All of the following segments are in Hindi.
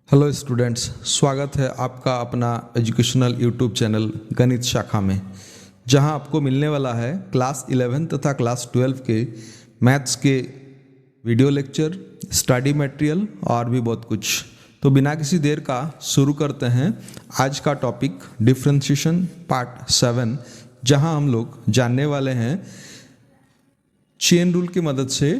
हेलो स्टूडेंट्स, स्वागत है आपका अपना एजुकेशनल यूट्यूब चैनल गणित शाखा में, जहां आपको मिलने वाला है क्लास 11 तथा क्लास 12 के मैथ्स के वीडियो लेक्चर, स्टडी मटेरियल और भी बहुत कुछ। तो बिना किसी देर का शुरू करते हैं आज का टॉपिक डिफरेंशिएशन पार्ट 7, जहां हम लोग जानने वाले हैं चेन रूल की मदद से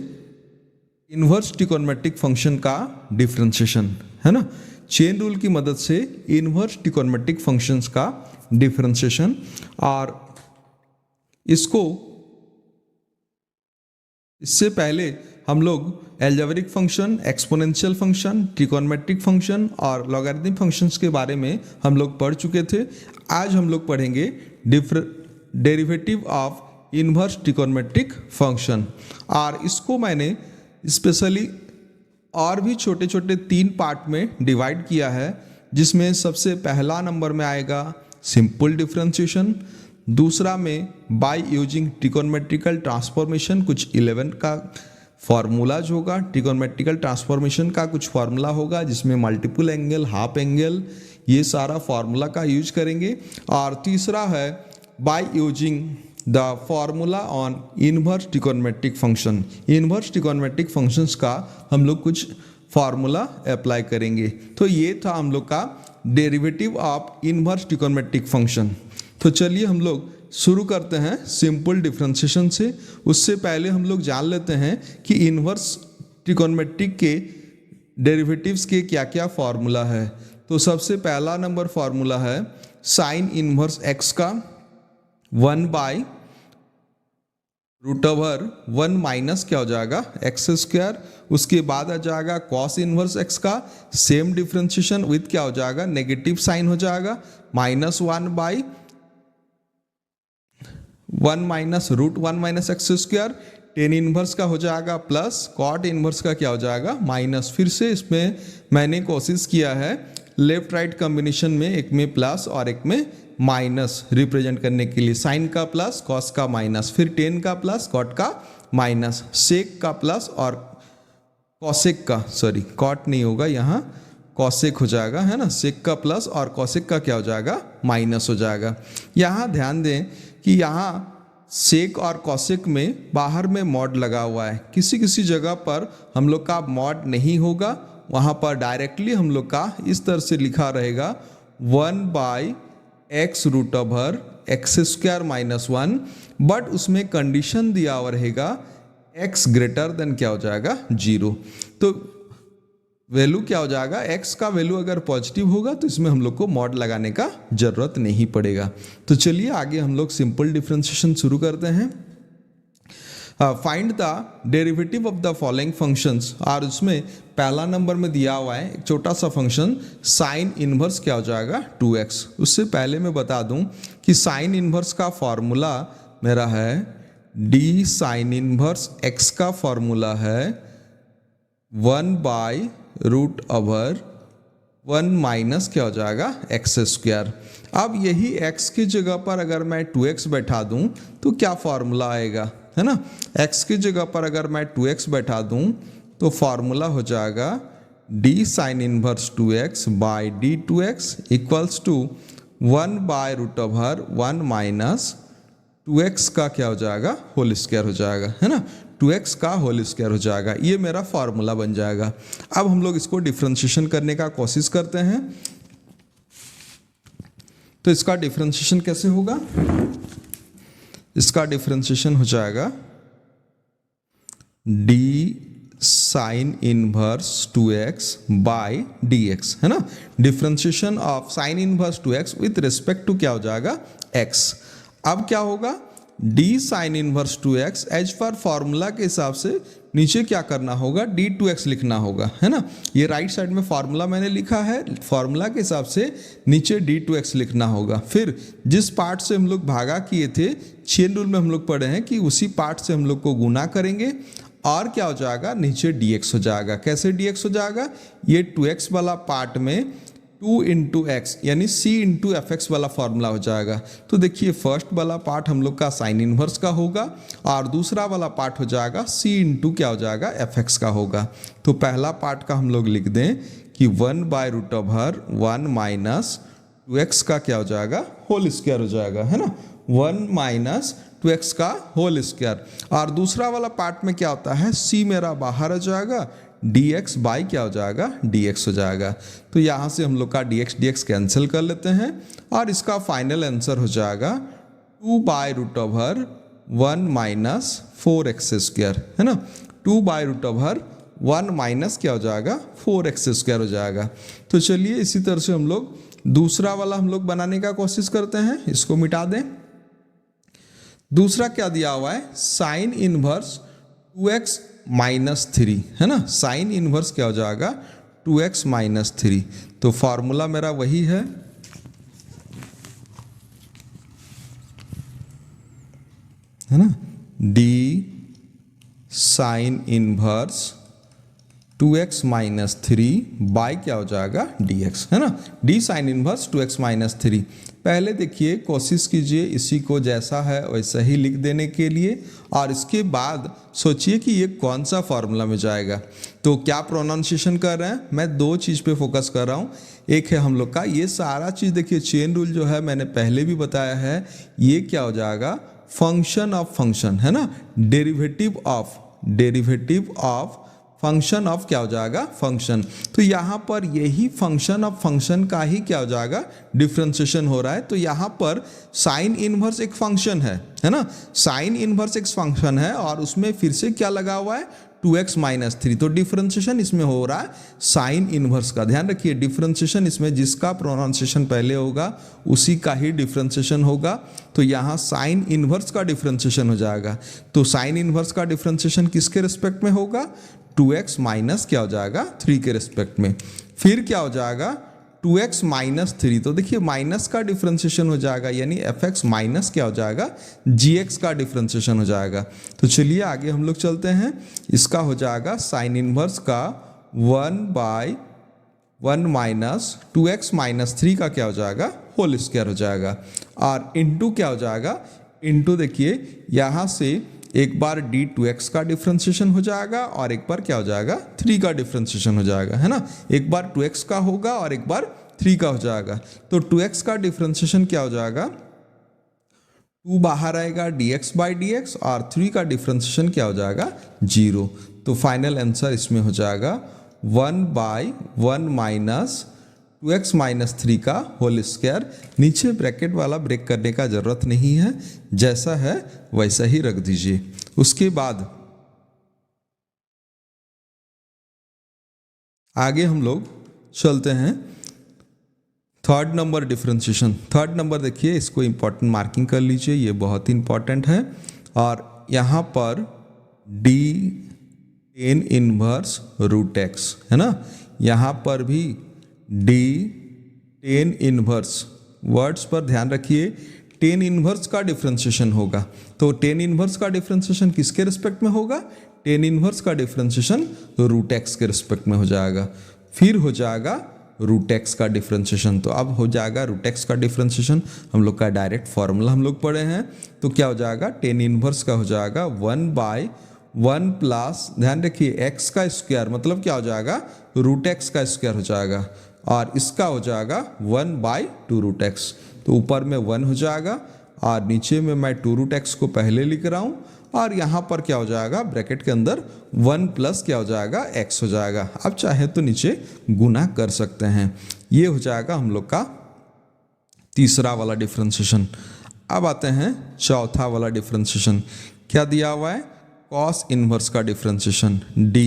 इन्वर्स ट्रिगोनोमेट्रिक फंक्शन का डिफरेंशिएशन, है ना। चेन रूल की मदद से इन्वर्स ट्रिगोनोमेट्रिक फंक्शंस का डिफरेंशिएशन, और इससे पहले हम लोग algebraic function, exponential function, trigonometric function और लॉगरिथमिक फंक्शंस के बारे में हम लोग पढ़ चुके थे। आज हम लोग पढ़ेंगे derivative of inverse trigonometric function, और इसको मैंने स्पेशली और भी छोटे छोटे 3 पार्ट में डिवाइड किया है, जिसमें सबसे पहला नंबर में आएगा सिंपल डिफरेंशिएशन, दूसरा में बाय यूजिंग ट्रिगोनोमेट्रिकल ट्रांसफॉर्मेशन, कुछ 11 का फॉर्मूलाज होगा। ट्रिगोनोमेट्रिकल ट्रांसफॉर्मेशन का कुछ फार्मूला होगा जिसमें मल्टीपल एंगल, हाफ एंगल, ये सारा फार्मूला का यूज करेंगे। और तीसरा है by using the formula on inverse trigonometric function. Inverse trigonometric functions का हम लोग कुछ फार्मूला अप्लाई करेंगे। तो ये था हम लोग का derivative of inverse trigonometric function. तो चलिए हम लोग शुरू करते हैं सिंपल डिफरेंशिएशन से। उससे पहले हम लोग जान लेते हैं कि इन्वर्स ट्रिगोनोमेट्रिक के डेरिवेटिव्स के क्या क्या फार्मूला है। तो सबसे पहला नंबर फार्मूला है साइन इन्वर्स एक्स का 1/√1 माइनस क्या हो जाएगा एक्स स्क्वायर। उसके बाद आ जाएगा कॉस इन्वर्स एक्स का सेम डिफरेंशिएशन विथ क्या हो जाएगा, नेगेटिव साइन हो जाएगा, -1/1 minus √1 minus x square. Tan inverse का हो जाएगा प्लस, कॉट इन्वर्स का क्या हो जाएगा माइनस। फिर से इसमें मैंने कोशिश किया है लेफ्ट राइट कॉम्बिनेशन में, एक में प्लस और एक में माइनस रिप्रेजेंट करने के लिए, साइन का प्लस, कॉस का माइनस, फिर टेन का प्लस, कॉट का माइनस, सेक का प्लस और कॉसेक का, सॉरी कॉट नहीं होगा यहाँ, कॉसेक हो जाएगा, है ना। सेक का प्लस और कॉसेक का क्या हो जाएगा माइनस हो जाएगा। यहाँ ध्यान दें कि यहाँ सेक और कॉसेक में बाहर में मॉड लगा हुआ है। किसी किसी जगह पर हम लोग का मॉड नहीं होगा, वहाँ पर डायरेक्टली हम लोग का इस तरह से लिखा रहेगा 1/x√(x² - 1), बट उसमें कंडीशन दिया हुआ रहेगा x ग्रेटर देन क्या हो जाएगा 0। तो वैल्यू क्या हो जाएगा, x का वैल्यू अगर पॉजिटिव होगा तो इसमें हम लोग को मॉड लगाने का जरूरत नहीं पड़ेगा। तो चलिए आगे हम लोग सिंपल डिफरेंशिएशन शुरू करते हैं। Find the derivative of the following functions, और उसमें पहला नंबर में दिया हुआ है एक छोटा सा फंक्शन साइन इन्वर्स क्या हो जाएगा 2x। उससे पहले मैं बता दूं कि साइन इन्वर्स का फॉर्मूला मेरा है d साइन इन्वर्स x का फॉर्मूला है 1/√1 माइनस क्या हो जाएगा एक्स स्क्वायर। अब यही x की जगह पर अगर मैं 2x बैठा दूं तो क्या फॉर्मूला आएगा, है ना। x की जगह पर अगर मैं 2x बैठा दूं तो फॉर्मूला हो जाएगा d sine inverse 2x by d2x equals to 1/√1 minus 2x का क्या हो जाएगा होल स्क्वायर हो जाएगा, है ना। 2x का होल स्क्वायर हो जाएगा, ये मेरा फॉर्मूला बन जाएगा। अब हम लोग इसको डिफरेंशिएशन करने का कोशिश करते हैं। तो इसका डिफरेंशिएशन कैसे होगा, इसका डिफरेंशिएशन हो जाएगा d sine inverse 2x by dx, है ना। Differentiation of sine inverse 2x with respect to क्या हो जाएगा x। अब क्या होगा, d sine inverse 2x as पर फॉर्मूला के हिसाब से नीचे क्या करना होगा, d2x लिखना होगा, है ना। ये राइट साइड में फॉर्मूला मैंने लिखा है, फॉर्मूला के हिसाब से नीचे d2x लिखना होगा। फिर जिस पार्ट से हम लोग भागा किए थे, चेन रूल में हम लोग पढ़े हैं कि उसी पार्ट से हम लोग को गुना करेंगे और क्या हो जाएगा नीचे dx हो जाएगा। कैसे dx हो जाएगा, ये 2x वाला पार्ट में 2 इंटू एक्स यानी c इंटू एफ एक्स वाला फॉर्मूला हो जाएगा। तो देखिए फर्स्ट वाला पार्ट हम लोग का साइन इनवर्स का होगा और दूसरा वाला पार्ट हो जाएगा c इंटू क्या हो जाएगा एफ एक्स का होगा। तो पहला पार्ट का हम लोग लिख दें कि 1/√1 माइनस 2x का क्या हो जाएगा होल स्क्वायर हो जाएगा, है ना, 1 माइनस 2x का होल स्क्वायर। और दूसरा वाला पार्ट में क्या होता है, c मेरा बाहर आ जाएगा, dx बाई क्या हो जाएगा dx हो जाएगा। तो यहाँ से हम लोग का dx कैंसिल कर लेते हैं और इसका फाइनल आंसर हो जाएगा 2/√1 माइनस 4x², है ना, 2/√1 माइनस क्या हो जाएगा 4x² हो जाएगा। तो चलिए इसी तरह से हम लोग दूसरा वाला हम लोग बनाने का कोशिश करते हैं, इसको मिटा दें। दूसरा क्या दिया हुआ है, साइन इनवर्स 2x माइनस 3, है ना, साइन इनवर्स क्या हो जाएगा 2x माइनस 3। तो फॉर्मूला मेरा वही है, ना, d sine inverse 2x minus 3 by क्या हो जाएगा dx, है ना, d sine inverse 2x minus 3। पहले देखिए कोशिश कीजिए इसी को जैसा है वैसा ही लिख देने के लिए और इसके बाद सोचिए कि ये कौन सा फॉर्मूला में जाएगा। तो क्या प्रोनाउंसिएशन कर रहे हैं, मैं दो चीज़ पे फोकस कर रहा हूँ। एक है हम लोग का ये सारा चीज़ देखिए चेन रूल जो है मैंने पहले भी बताया है, ये क्या हो जाएगा फंक्शन ऑफ फंक्शन, है ना, डेरिवेटिव ऑफ फंक्शन ऑफ क्या हो जाएगा फंक्शन। तो यहाँ पर यही फंक्शन ऑफ फंक्शन का ही क्या हो जाएगा डिफ्रेंशिएशन हो रहा है। तो यहाँ पर साइन इनवर्स एक फंक्शन है ना, साइन इनवर्स एक फंक्शन है और उसमें फिर से क्या लगा हुआ है 2x माइनस 3। तो डिफ्रेंशिएशन इसमें हो रहा है साइन इनवर्स का। ध्यान रखिए डिफ्रेंशिएशन इसमें जिसका प्रोनाउंसिएशन पहले होगा उसी का ही डिफ्रेंशिएशन होगा। तो यहाँ साइन इनवर्स का डिफ्रेंशिएशन हो जाएगा। तो साइन इनवर्स का डिफ्रेंशिएशन किसके रिस्पेक्ट में होगा, 2x माइनस क्या हो जाएगा 3 के रिस्पेक्ट में। फिर क्या हो जाएगा 2x माइनस 3। तो देखिए माइनस का डिफ्रेंशिएशन हो जाएगा यानी fx माइनस क्या हो जाएगा gx का डिफ्रेंशिएशन हो जाएगा। तो चलिए आगे हम लोग चलते हैं। इसका हो जाएगा साइन इनवर्स का 1/1 माइनस 2x माइनस 3 का क्या हो जाएगा होल स्क्वायर हो जाएगा और इंटू क्या हो जाएगा, इंटू देखिए यहाँ से एक बार d2x का डिफ्रेंशिएशन हो जाएगा और एक बार क्या हो जाएगा 3 का डिफ्रेंशिएशन हो जाएगा, है ना, एक बार 2x का होगा और एक बार 3 का हो जाएगा। तो 2x का डिफ्रेंशिएशन क्या हो जाएगा 2 बाहर आएगा dx बाई dx और 3 का डिफ्रेंशिएशन क्या हो जाएगा 0। तो फाइनल आंसर इसमें हो जाएगा 1/1 माइनस 2x माइनस 3 का होल स्क्वायर। नीचे ब्रैकेट वाला ब्रेक करने का जरूरत नहीं है, जैसा है वैसा ही रख दीजिए। उसके बाद आगे हम लोग चलते हैं third number differentiation. Third number देखिए इसको इंपॉर्टेंट मार्किंग कर लीजिए, ये बहुत ही इंपॉर्टेंट है। और यहाँ पर d tan inverse root x, है ना, यहाँ पर भी d tan इनवर्स, वर्ड्स पर ध्यान रखिए, tan इनवर्स का डिफ्रेंशिएशन होगा। तो tan इनवर्स का डिफ्रेंशिएशन किसके रिस्पेक्ट में होगा, tan इनवर्स का डिफ्रेंशिएशन रूट x के रिस्पेक्ट में हो जाएगा। फिर हो जाएगा रूट x का डिफ्रेंशिएशन। तो अब हो जाएगा रूट x का डिफ्रेंशिएशन, हम लोग का डायरेक्ट फॉर्मूला हम लोग पढ़े हैं। तो क्या हो जाएगा tan इनवर्स का हो जाएगा 1/1 प्लस, ध्यान रखिए x का स्क्वायर मतलब क्या हो जाएगा रूट x का स्क्वायर हो जाएगा और इसका हो जाएगा 1/2 रूट x। तो ऊपर में 1 हो जाएगा और नीचे में मैं 2 रूट x को पहले लिख रहा हूँ और यहाँ पर क्या हो जाएगा ब्रैकेट के अंदर 1 प्लस क्या हो जाएगा x हो जाएगा। अब चाहे तो नीचे गुना कर सकते हैं। ये हो जाएगा हम लोग का तीसरा वाला डिफ्रेंशिएशन। अब आते हैं चौथा वाला डिफ्रेंशिएशन। क्या दिया हुआ है, कॉस इनवर्स का differentiation d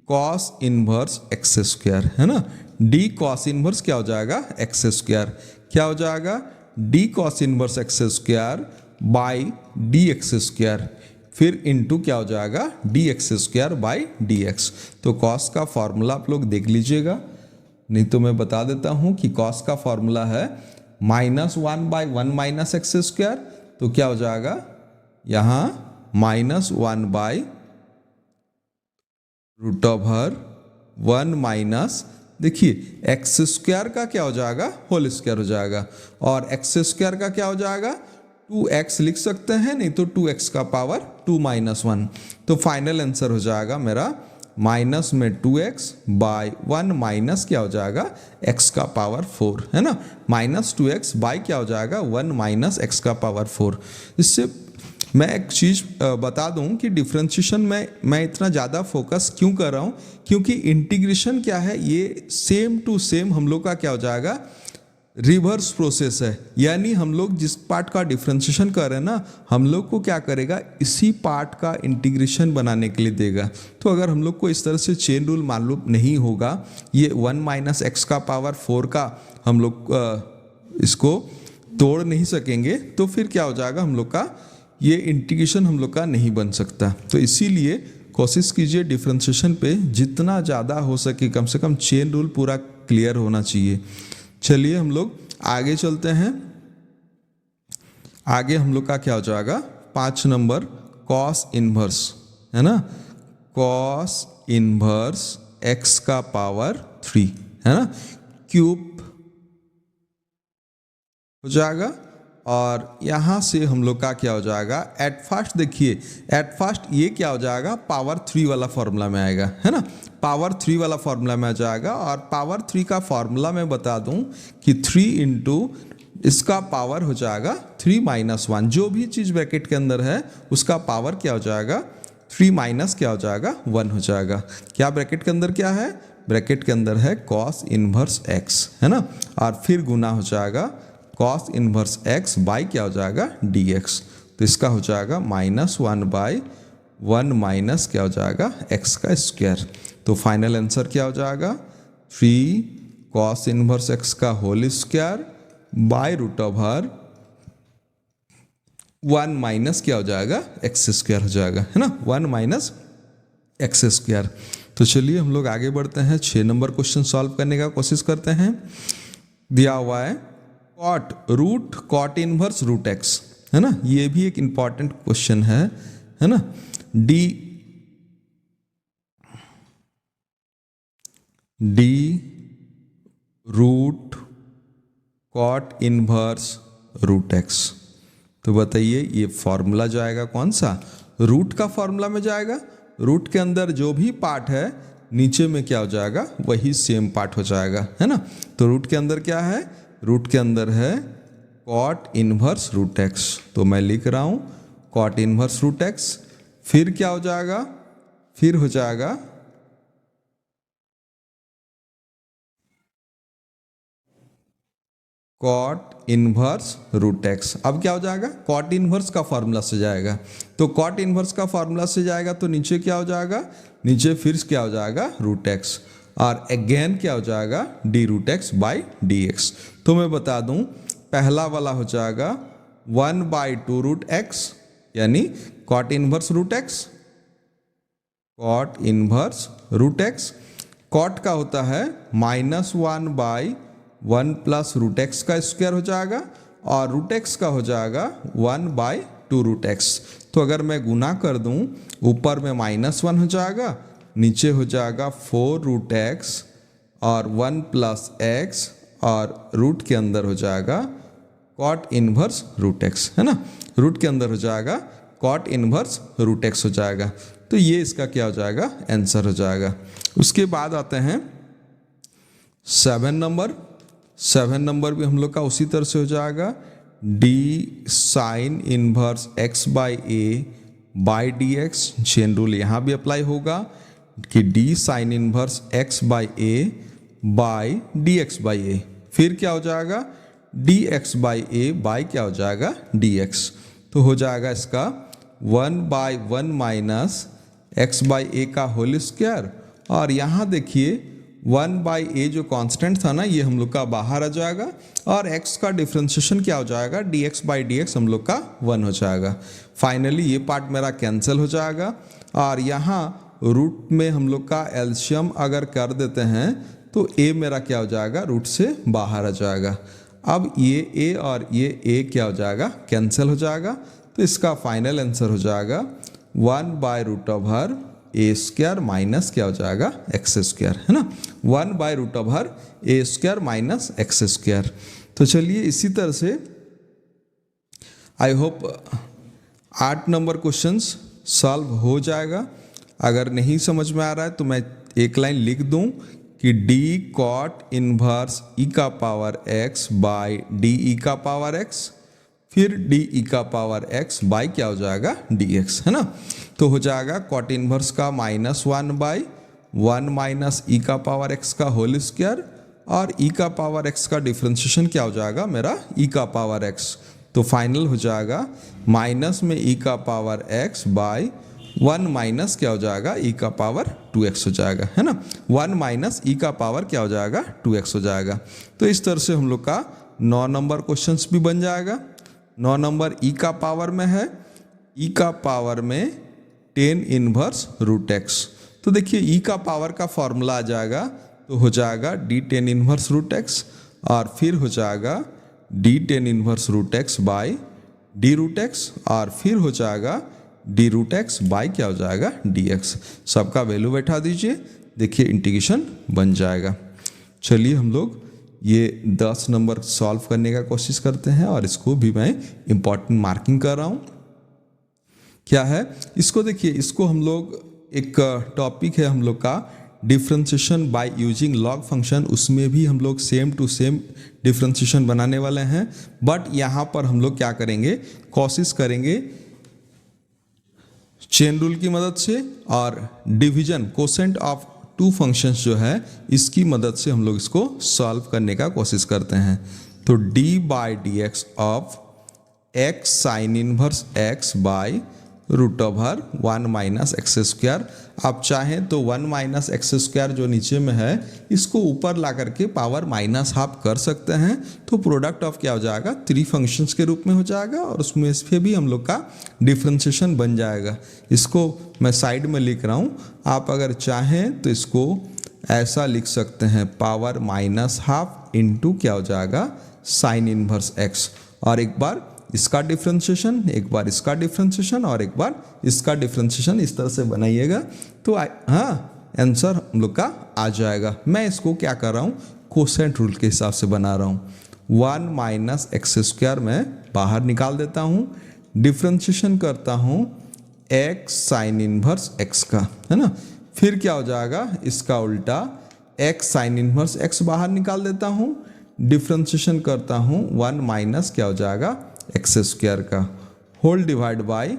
cos inverse x square, है ना, d कॉस इनवर्स क्या हो जाएगा एक्स स्क्वायर। क्या हो जाएगा d cos inverse x square by d x square, फिर इंटू क्या हो जाएगा d x square by d x. तो कॉस का फॉर्मूला आप लोग देख लीजिएगा, नहीं तो मैं बता देता हूँ कि कॉस का फॉर्मूला है -1/1 माइनस एक्स स्क्वायर। तो क्या हो जाएगा यहाँ -1/√1 माइनस देखिए एक्स स्क्वायर का क्या हो जाएगा, होल स्क्वायर हो जाएगा, और एक्स स्क्वायर का क्या हो जाएगा, 2x लिख सकते हैं, नहीं तो 2x का पावर 2-1। तो फाइनल आंसर हो जाएगा मेरा माइनस में 2x बाई 1 माइनस क्या हो जाएगा, x का पावर 4, है ना। माइनस 2x बाई क्या हो जाएगा, 1 माइनस x का पावर 4। इससे मैं एक चीज़ बता दूं कि डिफ्रेंशिएशन में मैं इतना ज़्यादा फोकस क्यों कर रहा हूं, क्योंकि इंटीग्रेशन क्या है, ये सेम टू सेम हम लोग का क्या हो जाएगा, रिवर्स प्रोसेस है। यानी हम लोग जिस पार्ट का डिफ्रेंशिएशन कर रहे हैं ना, हम लोग को क्या करेगा, इसी पार्ट का इंटीग्रेशन बनाने के लिए देगा। तो अगर हम लोग को इस तरह से चेन रूल मालूम नहीं होगा, ये 1 माइनस एक्स का पावर 4 का हम लोग इसको तोड़ नहीं सकेंगे, तो फिर क्या हो जाएगा, हम लोग का ये इंटीग्रेशन हम लोग का नहीं बन सकता। तो इसीलिए कोशिश कीजिए डिफ्रेंशिएशन पे जितना ज़्यादा हो सके, कम से कम चेन रूल पूरा क्लियर होना चाहिए। चलिए हम लोग आगे चलते हैं। आगे हम लोग का क्या हो जाएगा, 5 नंबर कॉस इनवर्स, है ना, कॉस इनवर्स x का पावर 3, है ना, क्यूब हो जाएगा। और यहाँ से हम लोग का क्या हो जाएगा, एट फर्स्ट देखिए, एट फर्स्ट ये क्या हो जाएगा, पावर 3 वाला फॉर्मूला में आएगा, है ना, पावर 3 वाला फॉर्मूला में आ जाएगा। और पावर 3 का फॉर्मूला मैं बता दूं कि 3 इंटू इसका पावर हो जाएगा 3-1, जो भी चीज़ ब्रैकेट के अंदर है उसका पावर क्या हो जाएगा, 3 माइनस क्या हो जाएगा, 1 हो जाएगा। क्या ब्रैकेट के अंदर क्या है, ब्रैकेट के अंदर है कॉस इनवर्स x, है ना, और फिर गुना हो जाएगा कॉस इनवर्स x बाई क्या हो जाएगा, dx। तो इसका हो जाएगा -1/1 माइनस क्या हो जाएगा, x का स्क्वायर। तो फाइनल आंसर क्या हो जाएगा, 3 कॉस इनवर्स x का होल स्क्वायर बाई √1 माइनस क्या हो जाएगा, x स्क्वायर हो जाएगा, है ना, 1 माइनस x स्क्वायर। तो चलिए हम लोग आगे बढ़ते हैं, 6 नंबर क्वेश्चन सॉल्व करने का कोशिश करते हैं। दिया हुआ है कॉट इनवर्स रूट x, है ना, ये भी एक इंपॉर्टेंट क्वेश्चन है ना। D root cot inverse root x। तो बताइए ये फॉर्मूला जाएगा कौन सा, रूट का फॉर्मूला में जाएगा। रूट के अंदर जो भी पार्ट है नीचे में क्या हो जाएगा, वही सेम पार्ट हो जाएगा, है ना। तो रूट के अंदर क्या है, रूट के अंदर है कॉट इनवर्स रूट x। तो मैं लिख रहा हूं कॉट इनवर्स रूट x, फिर क्या हो जाएगा, फिर हो जाएगा कॉट इनवर्स रूट x। अब क्या हो जाएगा, कॉट इनवर्स का फॉर्मूला से जाएगा। तो कॉट इनवर्स का फॉर्मूला से जाएगा तो नीचे क्या हो जाएगा, नीचे फिर क्या हो जाएगा, रूट x, और अगेन क्या हो जाएगा, d root x by d x. तो मैं बता दूं पहला वाला हो जाएगा 1/2 रूट एक्स, यानी cot inverse root x, cot inverse root x. Cot का होता है -1/1 प्लस रूट एक्स का स्क्वायर हो जाएगा, और रूट एक्स का हो जाएगा 1/2 रूट एक्स। तो अगर मैं गुना कर दूं, ऊपर में -1 हो जाएगा, नीचे हो जाएगा 4 रूट एक्स और 1 प्लस एक्स, और रूट के अंदर हो जाएगा कॉट इनवर्स रूट एक्स, है ना, रूट के अंदर हो जाएगा कॉट इनवर्स रूट एक्स हो जाएगा। तो ये इसका क्या हो जाएगा, आंसर हो जाएगा। उसके बाद आते हैं 7 नंबर। 7 नंबर भी हम लोग का उसी तरह से हो जाएगा, d sine inverse x by a by d x. Chain rule यहाँ भी अप्लाई होगा कि d sine inverse x by a by d x by a, फिर क्या हो जाएगा, d x by a by क्या हो जाएगा, डी एक्स। तो हो जाएगा इसका 1/1 माइनस एक्स बाई ए का होल स्क्वायर, और यहाँ देखिए 1/a जो कांस्टेंट था ना, ये हम लोग का बाहर आ जाएगा, और x का डिफ्रेंशिएशन क्या हो जाएगा, dx बाई डी एक्स हम लोग का 1 हो जाएगा। फाइनली ये पार्ट मेरा कैंसिल हो जाएगा, और यहाँ रूट में हम लोग का एल्शियम अगर कर देते हैं तो a मेरा क्या हो जाएगा, रूट से बाहर आ जाएगा। अब ये a और ये a क्या हो जाएगा, कैंसिल हो जाएगा। तो इसका फाइनल आंसर हो जाएगा 1/√, ए स्क्वायर माइनस क्या हो जाएगा एक्स स्क्वायर, है ना, 1/√ए स्क्वायर माइनस एक्स स्क्वायर। तो चलिए इसी तरह से I hope 8 number questions solve हो जाएगा। अगर नहीं समझ में आ रहा है तो मैं एक लाइन लिख दूं कि डी कॉट इनवर्स ई का power x by d e का पावर एक्स, फिर डी ई का पावर एक्स बाय क्या हो जाएगा डी एक्स, है ना। तो हो जाएगा कॉट इनवर्स का -1/1 माइनस ई का पावर एक्स का होल स्क्वायर, और ई का पावर एक्स का डिफ्रेंशिएशन क्या हो जाएगा मेरा ई का पावर एक्स। तो फाइनल हो जाएगा माइनस में ई का पावर एक्स बाय 1 माइनस क्या हो जाएगा ई का पावर 2x हो जाएगा, है ना, 1 माइनस ई का पावर क्या हो जाएगा 2x हो जाएगा। तो इस तरह से हम लोग का 9 नंबर क्वेश्चंस भी बन जाएगा। 9 नंबर ई का पावर में है, ई का पावर में 10 इनवर्स रूट एक्स। तो देखिए ई का पावर का फॉर्मूला आ जाएगा, तो हो जाएगा डी 10 इनवर्स रूट एक्स, और फिर हो जाएगा d 10 inverse root x by d root x, और फिर हो जाएगा डी रूट एक्स बाय क्या हो जाएगा डी एक्स। सबका वैल्यू बैठा दीजिए, देखिए इंटीग्रेशन बन जाएगा। चलिए हम लोग ये 10 नंबर सॉल्व करने का कोशिश करते हैं, और इसको भी मैं इम्पॉर्टेंट मार्किंग कर रहा हूँ। क्या है इसको देखिए, इसको हम लोग एक टॉपिक है हम लोग का differentiation by using log function, उसमें भी हम लोग सेम टू सेम डिफ्रेंशिएशन बनाने वाले हैं। बट यहाँ पर हम लोग क्या करेंगे, कोशिश करेंगे चेन रूल की मदद से और डिवीजन कोसेंट ऑफ 2 फंक्शंस जो है इसकी मदद से हम लोग इसको सॉल्व करने का कोशिश करते हैं। तो d by d x of x sign inverse x by √1 minus x square. आप चाहें तो 1 माइनस एक्स स्क्वायर जो नीचे में है इसको ऊपर ला करके पावर -½ कर सकते हैं, तो प्रोडक्ट ऑफ क्या हो जाएगा 3 फंक्शंस के रूप में हो जाएगा, और उसमें इस पे भी हम लोग का डिफ्रेंशिएशन बन जाएगा। इसको मैं साइड में लिख रहा हूँ, आप अगर चाहें तो इसको ऐसा लिख सकते हैं पावर -½ इंटू क्या हो जाएगा साइन इनवर्स एक्स, और एक बार इसका डिफ्रेंशिएशन, एक बार इसका डिफ्रेंशिएशन, और एक बार इसका डिफ्रेंशिएशन, इस तरह से बनाइएगा तो हाँ आंसर हम लोग का आ जाएगा। मैं इसको क्या कर रहा हूँ कोसेंट रूल के हिसाब से बना रहा हूँ। 1 माइनस एक्स स्क्वायर मैं बाहर निकाल देता हूँ, डिफ्रेंशिएशन करता हूँ एक्स साइन इनवर्स एक्स का, है ना, फिर क्या हो जाएगा इसका उल्टा एक्स साइन इनवर्स एक्स बाहर निकाल देता हूँ, डिफ्रेंशिएशन करता हूँ 1 माइनस क्या हो जाएगा एक्स स्क्वायर का, whole divide by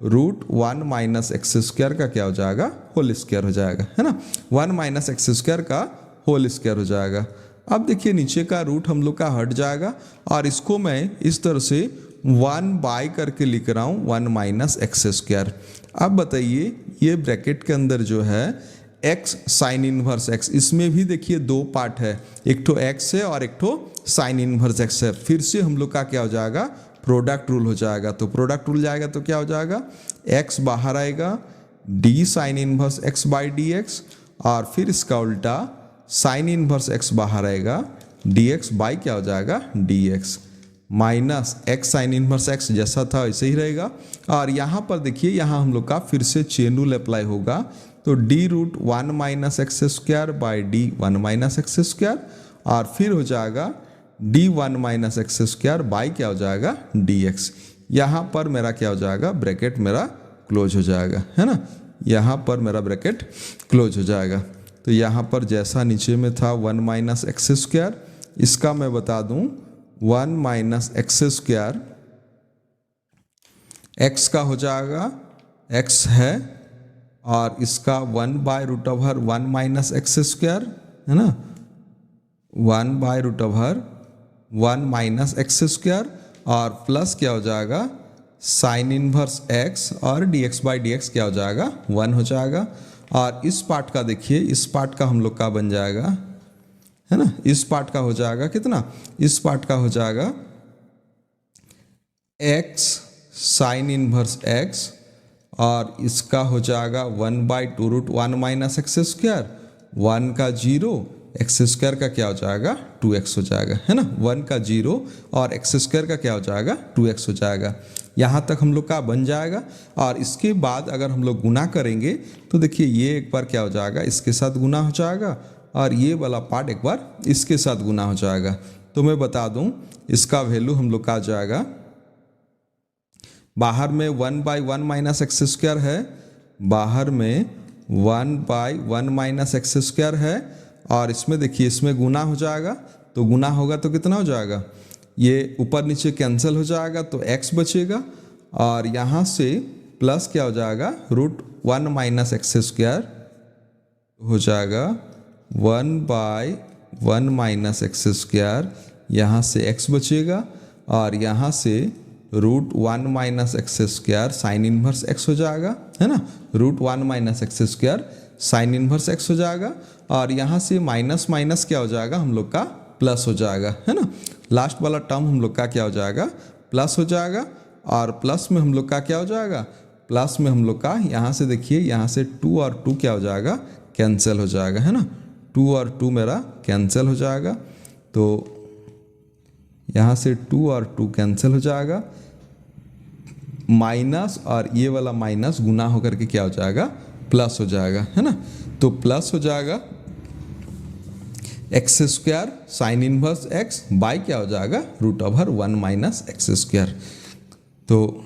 √1 minus x square का क्या हो जाएगा होल स्क्वायर हो जाएगा, है ना, 1 माइनस एक्स स्क्वायर का होल स्क्वायर हो जाएगा। अब देखिए नीचे का रूट हम लोग का हट जाएगा, और इसको मैं इस तरह से 1 बाय करके लिख रहा हूँ 1 माइनस एक्स स्क्वायर। अब बताइए ये ब्रैकेट के अंदर जो है एक्स साइन इनवर्स एक्स, इसमें भी देखिए 2 पार्ट है, एक तो एक्स है और एक तो साइन इनवर्स एक्स है। फिर से हम लोग का क्या हो जाएगा प्रोडक्ट रूल हो जाएगा, तो प्रोडक्ट रूल जाएगा तो क्या हो जाएगा एक्स बाहर आएगा D sine inverse x by d x, और फिर इसका उल्टा साइन इनवर्स एक्स बाहर आएगा डी एक्स बाई क्या हो जाएगा d x, minus x sign inverse x जैसा था वैसे ही रहेगा। और यहाँ पर देखिए यहाँ हम लोग का फिर से चेन रूल अप्लाई होगा, तो d√1 minus x square by d1 minus x square, और फिर हो जाएगा d1 minus x square by क्या हो जाएगा dx। यहाँ पर मेरा क्या हो जाएगा ब्रैकेट मेरा क्लोज हो जाएगा, है ना, यहाँ पर मेरा ब्रैकेट क्लोज हो जाएगा। तो यहाँ पर जैसा नीचे में था 1 माइनस एक्स स्क्वायर, इसका मैं बता दूँ 1 माइनस एक्स स्क्वायर एक्स का हो जाएगा x है, और इसका 1/√1 माइनस एक्स स्क्वायर, है ना, 1/√1 माइनस एक्स स्क्वायर, और प्लस क्या हो जाएगा साइन इनवर्स x, और dx बाई dx क्या हो जाएगा 1 हो जाएगा। और इस पार्ट का देखिए, इस पार्ट का हम लोग का बन जाएगा, है ना, इस पार्ट का हो जाएगा कितना, इस पार्ट का हो जाएगा x साइन इनवर्स x, और इसका हो जाएगा 1/√1 माइनस एक्स स्क्वायर, 1 का 0, एक्स स्क्वायर का क्या हो जाएगा 2x हो जाएगा, है ना, 1 का 0 और एक्स स्क्वायर का क्या हो जाएगा 2x हो जाएगा। यहाँ तक हम लोग का बन जाएगा। और इसके बाद अगर हम लोग गुना करेंगे तो देखिए ये एक बार क्या हो जाएगा, इसके साथ गुना हो जाएगा और ये वाला पार्ट एक बार इसके साथ गुना हो जाएगा। तो मैं बता दूं इसका वैल्यू हम लोग का आ जाएगा, बाहर में 1/1 माइनस एक्स स्क्वायर है, बाहर में 1/1 माइनस एक्स स्क्वायर है, और इसमें देखिए इसमें गुना हो जाएगा, तो गुना होगा तो कितना हो जाएगा, ये ऊपर नीचे कैंसिल हो जाएगा तो x बचेगा, और यहाँ से प्लस क्या हो जाएगा, √1 माइनस एक्स स्क्वायर हो जाएगा 1/1 माइनस एक्स स्क्वायर, यहाँ से x बचेगा, और यहाँ से √1 minus x square sine inverse x हो जाएगा, है ना, √1 minus x square sine inverse x हो जाएगा, और यहाँ से माइनस माइनस क्या हो जाएगा हम लोग का प्लस हो जाएगा, है ना। लास्ट वाला टर्म हम लोग का क्या हो जाएगा, प्लस हो जाएगा, और प्लस में हम लोग का क्या हो जाएगा, प्लस में हम लोग का यहाँ से देखिए यहाँ से 2 और 2 क्या हो जाएगा, कैंसिल हो जाएगा, है ना, 2 और 2 मेरा कैंसिल हो जाएगा, तो यहाँ से 2 और 2 कैंसिल हो जाएगा, माइनस और ये वाला माइनस गुना होकर के क्या हो जाएगा, प्लस हो जाएगा, है ना। तो प्लस हो जाएगा x square sine inverse x by क्या हो जाएगा, √1 माइनस एक्स स्क्वायर। तो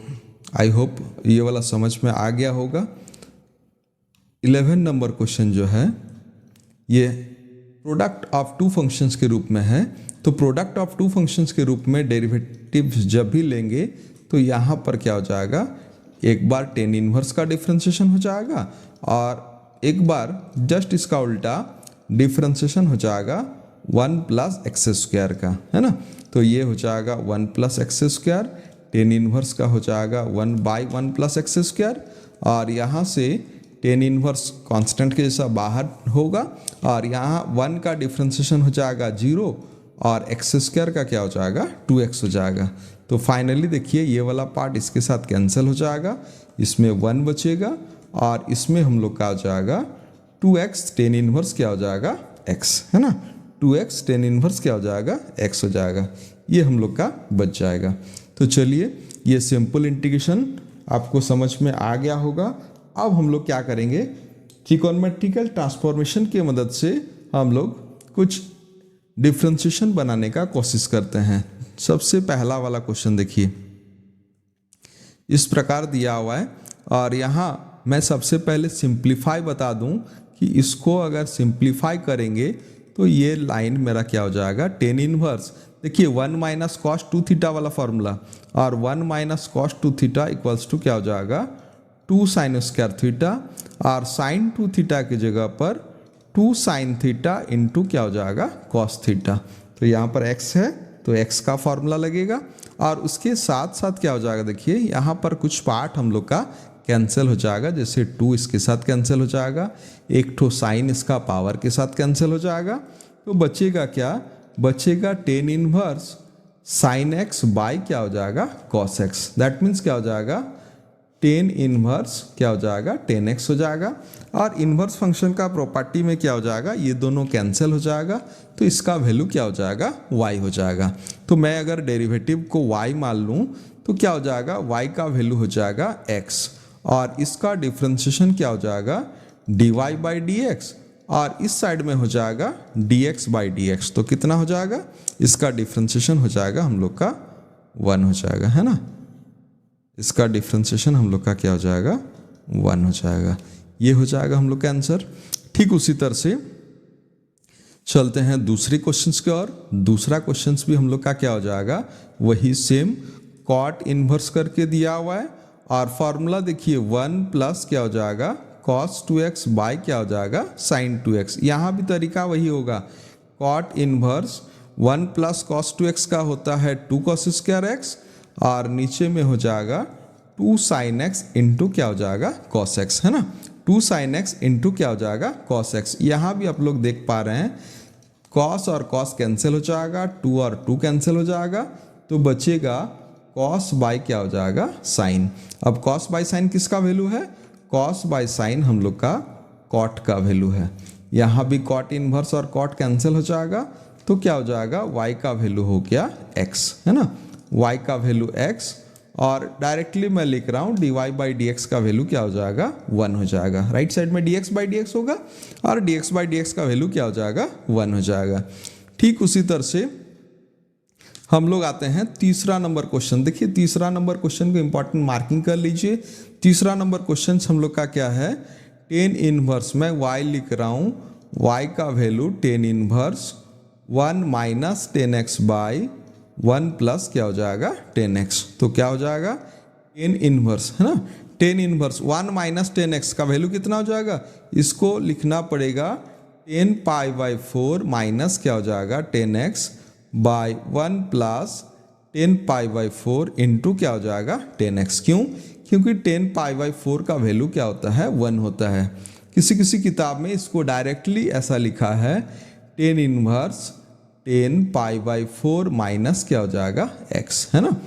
आई होप ये वाला समझ में आ गया होगा। 11 नंबर क्वेश्चन जो है ये प्रोडक्ट ऑफ टू फंक्शंस के रूप में है। तो प्रोडक्ट ऑफ टू फंक्शंस के रूप में डेरिवेटिव जब भी लेंगे तो यहाँ पर क्या हो जाएगा, एक बार टेन इनवर्स का डिफ्रेंशिएशन हो जाएगा, और एक बार जस्ट इसका उल्टा डिफ्रेंशिएशन हो जाएगा 1 प्लस एक्स स्क्वायर का, है ना। तो ये हो जाएगा 1 plus x square, tan inverse का हो जाएगा 1/1 प्लस एक्स स्क्वायर, और यहाँ से टेन इनवर्स कांस्टेंट के जैसा बाहर होगा, और यहाँ 1 का डिफ्रेंशिएशन हो जाएगा 0, और एक्स स्क्वायर का क्या हो जाएगा 2x हो जाएगा। तो फाइनली देखिए ये वाला पार्ट इसके साथ कैंसिल हो जाएगा, इसमें 1 बचेगा, और इसमें हम लोग का हो जाएगा 2x टेन इनवर्स क्या हो जाएगा x, है ना, 2x टेन इनवर्स क्या हो जाएगा x हो जाएगा, ये हम लोग का बच जाएगा। तो चलिए ये सिंपल इंटीग्रेशन आपको समझ में आ गया होगा। अब हम लोग क्या करेंगे, ट्रिगोनोमेट्रिकल ट्रांसफॉर्मेशन की मदद से हम लोग कुछ डिफ्रेंशिएशन बनाने का कोशिश करते हैं। सबसे पहला वाला क्वेश्चन देखिए, इस प्रकार दिया हुआ है, और यहाँ मैं सबसे पहले सिंप्लीफाई बता दूं कि इसको अगर सिंप्लीफाई करेंगे तो ये लाइन मेरा क्या हो जाएगा, टेन इनवर्स, देखिए 1 माइनस कॉस 2 थीटा वाला फॉर्मूला, और 1 minus cos 2 theta equals to क्या हो जाएगा 2 साइन स्क्वायर थीटा, और साइन 2 थीटा की जगह पर 2 साइन थीटा इंटू क्या हो जाएगा कॉस थीटा। तो यहाँ पर x है तो x का फॉर्मूला लगेगा, और उसके साथ साथ क्या हो जाएगा, देखिए यहाँ पर कुछ पार्ट हम लोग का कैंसिल हो जाएगा, जैसे 2 इसके साथ कैंसिल हो जाएगा, एक ठो साइन इसका पावर के साथ कैंसिल हो जाएगा, तो बचेगा क्या, बचेगा tan inverse sine x by क्या हो जाएगा कॉस x। दैट मीन्स क्या हो जाएगा, टेन इनवर्स क्या हो जाएगा 10x हो जाएगा, और इनवर्स फंक्शन का प्रॉपर्टी में क्या हो जाएगा, ये दोनों कैंसिल हो जाएगा, तो इसका वैल्यू क्या हो जाएगा y हो जाएगा। तो मैं अगर डेरिवेटिव को y मान लूँ तो क्या हो जाएगा, y का वैल्यू हो जाएगा x, और इसका डिफ्रेंशिएशन क्या हो जाएगा dy/dx, और इस साइड में हो जाएगा dx/dx। तो कितना हो जाएगा, इसका डिफ्रेंशिएशन हो जाएगा हम लोग का 1 हो जाएगा, है ना, इसका डिफ्रेंशिएशन हम लोग का क्या हो जाएगा 1 हो जाएगा। ये हो जाएगा हम लोग का आंसर। ठीक उसी तरह से चलते हैं दूसरे क्वेश्चंस की ओर। दूसरा क्वेश्चंस भी हम लोग का क्या हो जाएगा, वही सेम कॉट इनवर्स करके दिया हुआ है, और फॉर्मूला देखिए 1 प्लस क्या हो जाएगा कॉस 2x बाय क्या हो जाएगा साइन 2x। यहाँ भी तरीका वही होगा, cot inverse 1 plus cos 2x का होता है 2 कॉस स्क्वायर x, और नीचे में हो जाएगा 2 साइन x इंटू क्या हो जाएगा कॉस x, है ना, 2 साइन x इंटू क्या हो जाएगा कॉस x। यहाँ भी आप लोग देख पा रहे हैं कॉस और कॉस कैंसिल हो जाएगा, 2 और 2 कैंसिल हो जाएगा, तो बचेगा कॉस बाय क्या हो जाएगा साइन। अब कॉस बाय साइन किसका वैल्यू है, कॉस बाय साइन हम लोग का कॉट का वैल्यू है। यहाँ भी कॉट इनवर्स और कॉट कैंसिल हो जाएगा, तो क्या हो जाएगा y का वैल्यू हो गया x, है ना, y का वैल्यू x, और डायरेक्टली मैं लिख रहा हूँ dy बाई डी एक्स का वैल्यू क्या हो जाएगा 1 हो जाएगा। राइट साइड में dx बाई डी एक्स होगा और dx बाई डी एक्स का वैल्यू क्या हो जाएगा 1 हो जाएगा। ठीक उसी तरह से हम लोग आते हैं तीसरा नंबर क्वेश्चन। देखिए तीसरा नंबर क्वेश्चन को इंपॉर्टेंट मार्किंग कर लीजिए। तीसरा नंबर क्वेश्चन हम लोग का क्या है, टेन इनवर्स, मैं y लिख रहा हूँ, y का value ten inverse 1 minus 10x by 1 plus क्या हो जाएगा 10x। तो क्या हो जाएगा टेन इनवर्स, है ना, टेन इनवर्स 1 माइनस 10x का वैल्यू कितना हो जाएगा, इसको लिखना पड़ेगा 10 पाई बाई 4 माइनस क्या हो जाएगा 10x by 1 plus 10 pi by 4 into क्या हो जाएगा 10x। क्यों, क्योंकि 10 पाई बाई 4 का वैल्यू क्या होता है 1 होता है। किसी किसी किताब में इसको डायरेक्टली ऐसा लिखा है 10 इनवर्स 10 पाई बाई 4 माइनस क्या हो जाएगा x, है ना।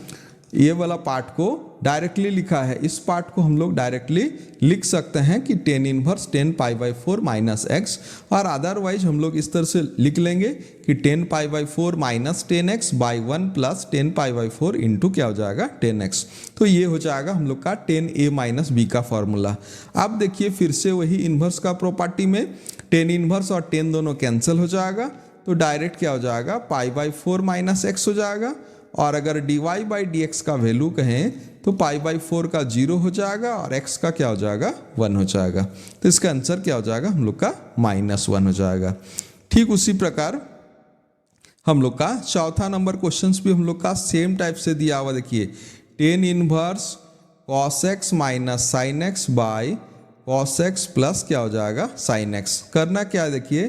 ये वाला पार्ट को डायरेक्टली लिखा है, इस पार्ट को हम लोग डायरेक्टली लिख सकते हैं कि 10 inverse 10 pi by 4 minus x, और अदरवाइज हम लोग इस तरह से लिख लेंगे कि 10 pi by 4 minus 10x by 1 plus 10 pi by 4 into क्या हो जाएगा 10x। तो ये हो जाएगा हम लोग का 10a माइनस b का फॉर्मूला। अब देखिए फिर से वही इन्वर्स का प्रॉपर्टी में 10 इन्वर्स और 10 दोनों कैंसिल हो जाएगा, तो डायरेक्ट क्या हो जाएगा पाई बाई 4 माइनस x हो जाएगा, और अगर dy बाई डी एक्स का वैल्यू कहें तो पाई बाई 4 का 0 हो जाएगा और x का क्या हो जाएगा 1 हो जाएगा। तो इसका आंसर क्या हो जाएगा हम लोग का -1 हो जाएगा। ठीक उसी प्रकार हम लोग का चौथा नंबर क्वेश्चंस भी हम लोग का सेम टाइप से दिया हुआ। देखिए 10 inverse cos x minus sine x by cos x plus क्या हो जाएगा साइन x। करना क्या है, देखिए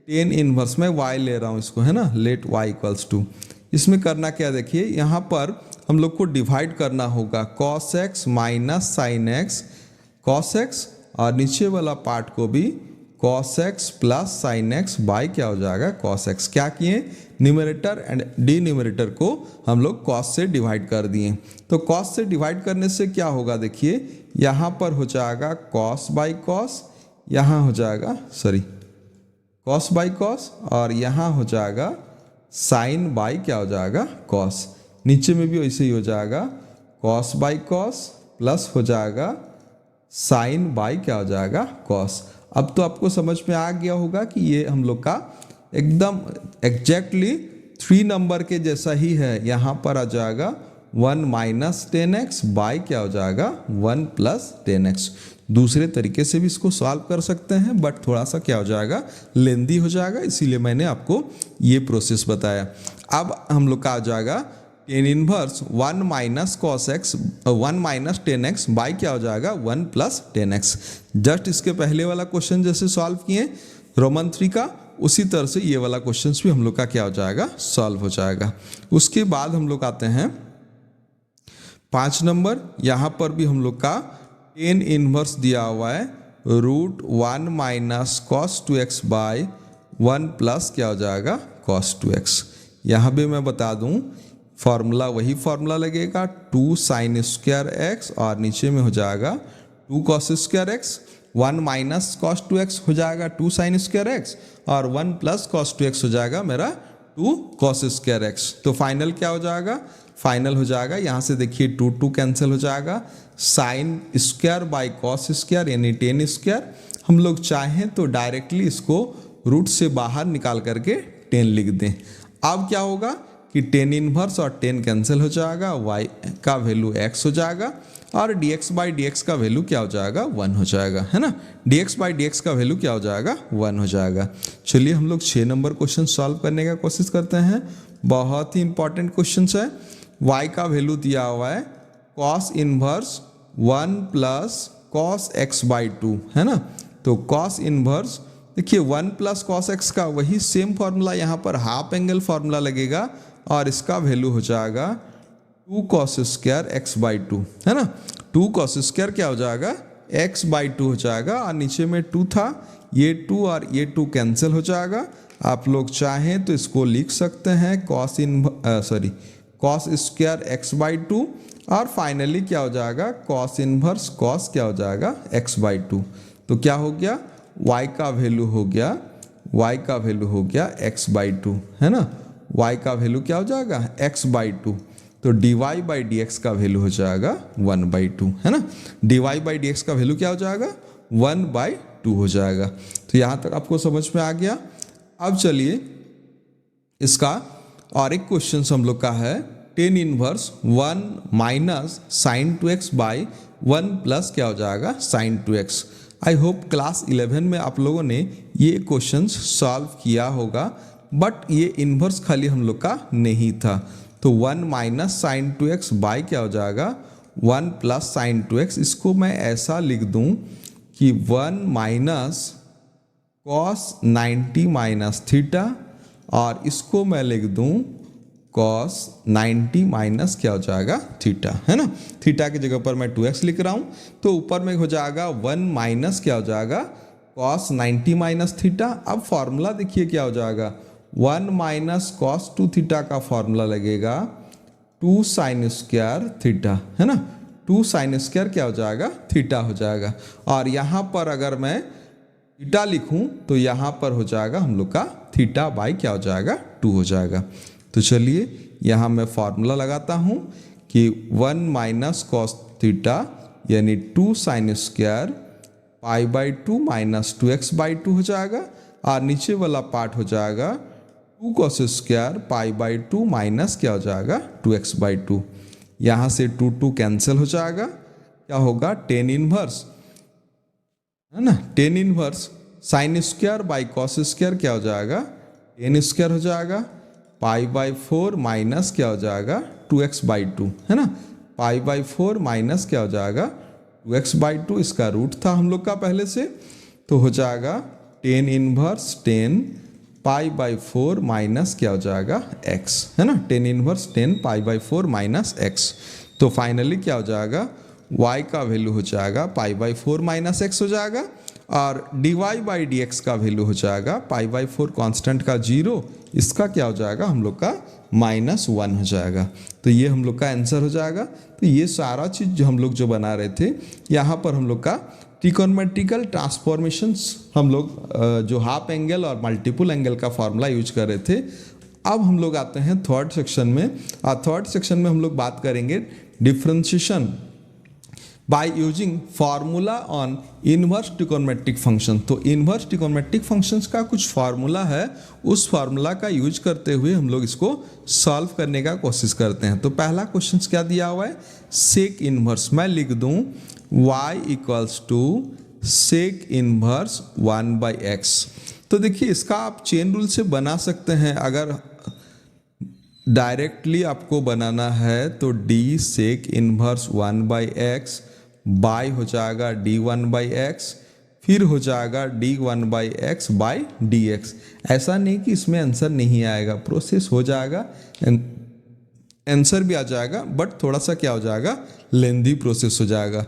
10 इनवर्स में y ले रहा हूँ इसको, है ना, लेट y इक्वल्स टू, इसमें करना क्या, देखिए यहाँ पर हम लोग को डिवाइड करना होगा cos x minus sine x cos x, और नीचे वाला पार्ट को भी cos x plus sine x by क्या हो जाएगा cos x। क्या किए, न्यूमरेटर एंड डिन्यूमरेटर को हम लोग cos से डिवाइड कर दिए। तो cos से डिवाइड करने से क्या होगा, देखिए यहाँ पर हो जाएगा cos बाई cos, यहाँ हो जाएगा cos बाई cos, और यहाँ हो जाएगा साइन बाई क्या हो जाएगा cos। नीचे में भी वैसे ही हो जाएगा cos बाई cos प्लस हो जाएगा साइन बाई क्या हो जाएगा cos। अब तो आपको समझ में आ गया होगा कि ये हम लोग का एकदम एग्जैक्टली 3 नंबर के जैसा ही है। यहाँ पर आ जाएगा 1 माइनस 10x बाई क्या हो जाएगा 1 प्लस 10x। दूसरे तरीके से भी इसको सॉल्व कर सकते हैं, बट थोड़ा सा क्या हो जाएगा लेंदी हो जाएगा, इसीलिए मैंने आपको ये प्रोसेस बताया। अब हम लोग का आ जाएगा 10 inverse 1 minus cos x 1 minus 10x by क्या हो जाएगा 1 प्लस 10x। जस्ट इसके पहले वाला क्वेश्चन जैसे सॉल्व किए रोमन 3 का, उसी तरह से ये वाला क्वेश्चन भी हम लोग का क्या हो जाएगा सॉल्व हो जाएगा। उसके बाद हम लोग आते हैं 5 नंबर। यहाँ पर भी हम लोग का 10 इनवर्स दिया हुआ है √1 minus cos 2x by 1 plus क्या हो जाएगा cos 2x। यहाँ भी मैं बता दूँ फॉर्मूला वही फॉर्मूला लगेगा 2 साइन स्क्वायर x, और नीचे में हो जाएगा 2 cos square x, 1 minus cos 2x हो जाएगा 2 साइन स्क्वायर x, और 1 प्लस cos 2x हो जाएगा मेरा 2 cos स्क्वायर x। तो फाइनल क्या हो जाएगा, फाइनल हो जाएगा यहाँ से देखिए 2 2 कैंसिल हो जाएगा, sine square by cos square यानी 10 स्क्वायर। हम लोग चाहें तो डायरेक्टली इसको रूट से बाहर निकाल करके 10 लिख दें। अब क्या होगा कि 10 इनवर्स और 10 कैंसिल हो जाएगा, y का वैल्यू x हो जाएगा, और dx बाई dx का वैल्यू क्या हो जाएगा 1 हो जाएगा, है ना। dx बाई dx का वैल्यू क्या हो जाएगा 1 हो जाएगा। चलिए हम लोग 6 नंबर क्वेश्चन सॉल्व करने का कोशिश करते हैं। बहुत ही इंपॉर्टेंट क्वेश्चन है। y का वैल्यू दिया हुआ है cos inverse 1 plus cos x by 2, है ना। तो cos इनवर्स देखिए 1 प्लस cos x का वही सेम फॉर्मूला यहाँ पर हाफ एंगल फॉर्मूला लगेगा, और इसका वैल्यू हो जाएगा 2 cos स्क्वायर x बाई 2, है ना। 2 cos स्क्वायर क्या हो जाएगा x बाई 2 हो जाएगा, और नीचे में 2 था, ये 2 और ये 2 कैंसिल हो जाएगा। आप लोग चाहें तो इसको लिख सकते हैं cos स्क्वायर x बाई 2, और फाइनली क्या हो जाएगा cos इनवर्स cos क्या हो जाएगा x बाई 2। तो क्या हो गया y का वैल्यू हो गया x बाई 2, है ना। y का वैल्यू क्या हो जाएगा x बाई 2। तो dy बाई डी एक्स का वैल्यू हो जाएगा 1/2, है ना। dy बाई डी एक्स का वैल्यू क्या हो जाएगा, 1/2 हो जाएगा। तो यहाँ तक आपको समझ में आ गया। अब चलिए इसका और एक क्वेश्चन हम लोग का है, tan inverse 1 minus sine 2x by 1 plus क्या हो जाएगा sign 2x। I hope class 11 में आप लोगों ने ये क्वेश्चन सॉल्व किया होगा, बट ये इन्वर्स खाली हम लोग का नहीं था। तो 1 माइनस साइन 2x बाई क्या हो जाएगा 1 प्लस साइन 2x। इसको मैं ऐसा लिख दूं कि 1 माइनस कॉस 90 माइनस थीटा, और इसको मैं लिख दूं कॉस 90 माइनस क्या हो जाएगा थीटा, है ना। थीटा की जगह पर मैं 2x लिख रहा हूं, तो ऊपर में हो जाएगा 1 माइनस क्या हो जाएगा कॉस 90 माइनस थीटा। अब फॉर्मूला देखिए क्या हो जाएगा, 1 माइनस कॉस 2 थीटा का फॉर्मूला लगेगा 2 साइन स्क्वायर थीटा, है ना। 2 साइन स्क्वायर क्या हो जाएगा थीटा हो जाएगा। और यहाँ पर अगर मैं थीटा लिखूं तो यहाँ पर हो जाएगा हम लोग का थीटा बाई क्या हो जाएगा 2 हो जाएगा। तो चलिए यहाँ मैं फॉर्मूला लगाता हूँ कि 1 माइनस कॉस थीटा यानी 2 साइन स्क्वायर π/2 माइनस 2x/2 हो जाएगा, और नीचे वाला पार्ट हो जाएगा 2 कॉस स्क्वायर π/2 माइनस क्या हो जाएगा 2x/2। यहाँ से 2 कैंसिल हो जाएगा, क्या होगा टेन इनवर्स, है ना। Tan inverse sine square by cos square क्या हो जाएगा टेन स्क्वायर हो जाएगा, π/4 माइनस क्या हो जाएगा 2x/2, है ना। π/4 माइनस क्या हो जाएगा 2x/2, इसका रूट था हम लोग का पहले से, तो हो जाएगा टेन इनवर्स 10 π/4 माइनस क्या हो जाएगा x, है ना। Tan inverse 10 π/4 minus x। तो फाइनली क्या हो जाएगा y का वैल्यू हो जाएगा π/4 माइनस x हो जाएगा, और dy बाई डी एक्स का वैल्यू हो जाएगा π/4 कांस्टेंट का 0, इसका क्या हो जाएगा हम लोग का -1 हो जाएगा। तो ये हम लोग का आंसर हो जाएगा। तो ये सारा चीज़ जो हम लोग जो बना रहे थे, यहाँ पर हम लोग का ट्रिकोनोमेट्रिकल ट्रांसफॉर्मेशंस हम लोग जो हाफ एंगल और मल्टीपल एंगल का फॉर्मूला यूज कर रहे थे। अब हम लोग आते हैं थर्ड सेक्शन में, और थर्ड सेक्शन में हम लोग बात करेंगे differentiation by using formula on inverse trigonometric function. तो इनवर्स ट्रिकोनोमेट्रिक फंक्शंस का कुछ फार्मूला है, उस फार्मूला का यूज करते हुए हम लोग इसको सॉल्व करने का कोशिश करते हैं। तो पहला क्वेश्चन क्या दिया हुआ है, सेक इनवर्स। मैं लिख दूं y equals to sec inverse 1/x। तो देखिए इसका आप चेन रूल से बना सकते हैं। अगर डायरेक्टली आपको बनाना है तो d सेक इनवर्स 1/x बाय हो जाएगा d1/x, फिर हो जाएगा d1/x बाय dx। ऐसा नहीं कि इसमें आंसर नहीं आएगा, प्रोसेस हो जाएगा, आंसर भी आ जाएगा, बट थोड़ा सा क्या हो जाएगा लेंदी प्रोसेस हो जाएगा।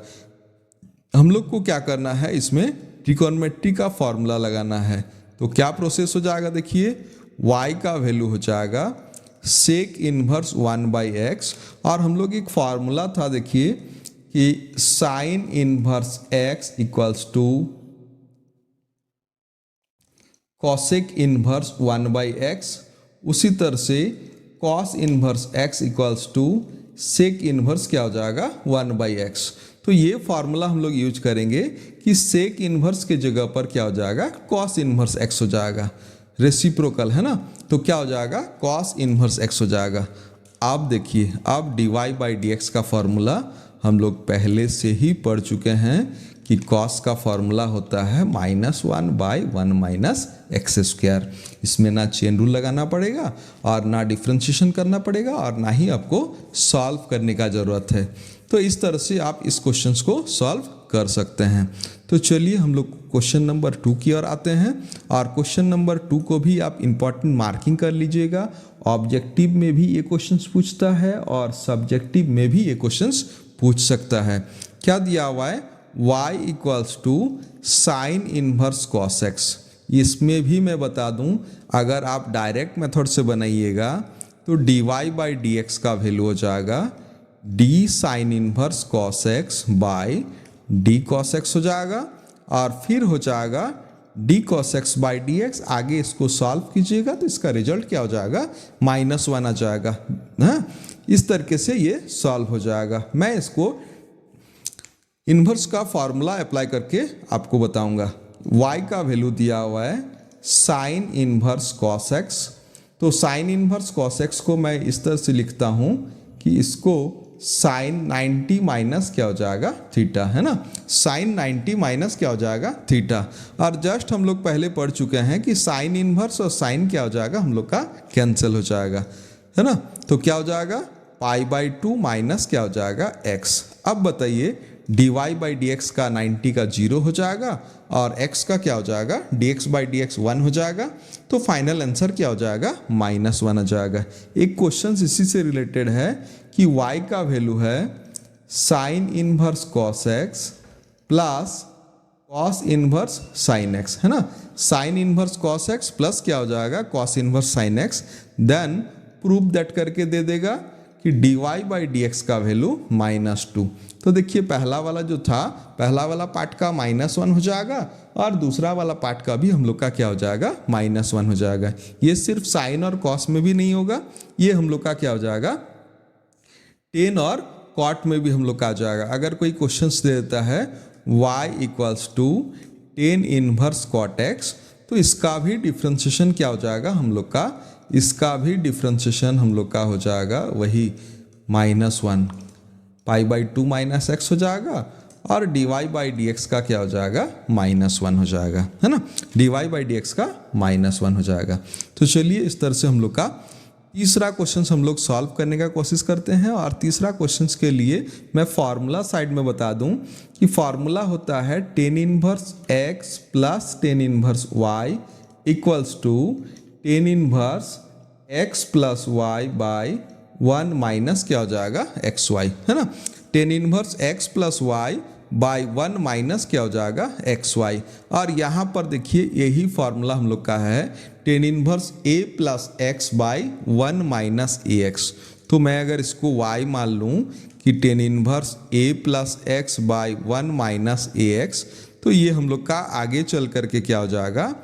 हम लोग को क्या करना है, इसमें ट्रिकोनोमेट्री का फॉर्मूला लगाना है। तो क्या प्रोसेस हो जाएगा, देखिए y का वैल्यू हो जाएगा सेक इनवर्स 1/x, और हम लोग एक फार्मूला था देखिए कि sine inverse x equals to cosec inverse 1/x। उसी तरह से cos inverse x equals to sec inverse क्या हो जाएगा 1/x। तो ये फार्मूला हम लोग यूज करेंगे कि सेक इनवर्स के जगह पर क्या हो जाएगा कॉस इनवर्स x हो जाएगा, रेसिप्रोकल है ना। तो क्या हो जाएगा कॉस इनवर्स x हो जाएगा। आप देखिए अब dy बाई डी एक्स का फॉर्मूला हम लोग पहले से ही पढ़ चुके हैं कि कॉस का फॉर्मूला होता है -1/1 माइनस एक्स स्क्वायर। इसमें ना चेन रूल लगाना पड़ेगा और ना डिफ्रेंशिएशन करना पड़ेगा और ना ही आपको सॉल्व करने का ज़रूरत है। तो इस तरह से आप इस क्वेश्चन को सॉल्व कर सकते हैं। तो चलिए हम लोग क्वेश्चन नंबर 2 की ओर आते हैं, और क्वेश्चन नंबर 2 को भी आप इम्पॉर्टेंट मार्किंग कर लीजिएगा। ऑब्जेक्टिव में भी ये क्वेश्चंस पूछता है और सब्जेक्टिव में भी ये क्वेश्चंस पूछ सकता है। क्या दिया हुआ है, y equals to sine inverse cos x। इसमें भी मैं बता दूं, अगर आप डायरेक्ट मेथड से बनाइएगा तो dy बाई डी एक्स का वैल्यू हो जाएगा d sine inverse cos x by d cos x हो जाएगा, और फिर हो जाएगा D cos x by d x, आगे इसको सॉल्व कीजिएगा तो इसका रिजल्ट क्या हो जाएगा, -1 आ जाएगा। हाँ, इस तरीके से ये सॉल्व हो जाएगा। मैं इसको इन्वर्स का फॉर्मूला अप्लाई करके आपको बताऊंगा। y का वैल्यू दिया हुआ है साइन इन्वर्स कॉस एक्स, तो साइन इन्वर्स कॉस एक्स को मैं इस तरह से लिखता हूं कि इसको साइन 90 माइनस क्या हो जाएगा, थीटा, है ना। साइन 90 माइनस क्या हो जाएगा, थीटा। और जस्ट हम लोग पहले पढ़ चुके हैं कि साइन इन्वर्स और साइन क्या हो जाएगा, हम लोग का कैंसिल हो जाएगा, है ना। तो क्या हो जाएगा, π/2 माइनस क्या हो जाएगा, x। अब बताइए dy बाई डी एक्स का 90 का 0 हो जाएगा और x का क्या हो जाएगा, dx बाई डी एक्स 1 हो जाएगा। तो फाइनल आंसर क्या हो जाएगा, -1 आ जाएगा। एक क्वेश्चन इसी से रिलेटेड है कि y का वैल्यू है sine inverse cos x plus cos inverse sine x, है ना। Sine inverse cos x plus क्या हो जाएगा, cos inverse sine x. Then proof that करके दे देगा कि dy बाई डी एक्स का वैल्यू -2। तो देखिए पहला वाला जो था, पहला वाला पार्ट का -1 हो जाएगा और दूसरा वाला पार्ट का भी हम लोग का क्या हो जाएगा, -1 हो जाएगा। ये सिर्फ साइन और कॉस में भी नहीं होगा, ये हम लोग का क्या हो जाएगा, टेन और कॉट में भी हम लोग का आ जाएगा। अगर कोई क्वेश्चन दे देता है y = tan inverse cot x, तो इसका भी डिफ्रेंशिएशन क्या हो जाएगा हम लोग का, इसका भी डिफ्रेंशिएशन हम लोग का हो जाएगा वही -1, π/2 माइनस एक्स हो जाएगा और dy बाई डी एक्स का क्या हो जाएगा, -1 हो जाएगा, है ना। dy बाई डी एक्स का -1 हो जाएगा। तो चलिए इस तरह से हम लोग का तीसरा क्वेश्चन हम लोग सॉल्व करने का कोशिश करते हैं। और तीसरा क्वेश्चन के लिए मैं फार्मूला साइड में बता दूं कि फार्मूला होता है tan inverse x plus tan inverse y equals to tan inverse x plus y by 1 minus क्या हो जाएगा, xy, है ना। Tan inverse x plus y by 1 minus क्या हो जाएगा, xy। और यहाँ पर देखिए यही फार्मूला हम लोग का है tan inverse a plus x by 1 minus ax। तो मैं अगर इसको y मान लूँ कि tan inverse a plus x by 1 minus ax, तो ये हम लोग का आगे चल करके क्या हो जाएगा,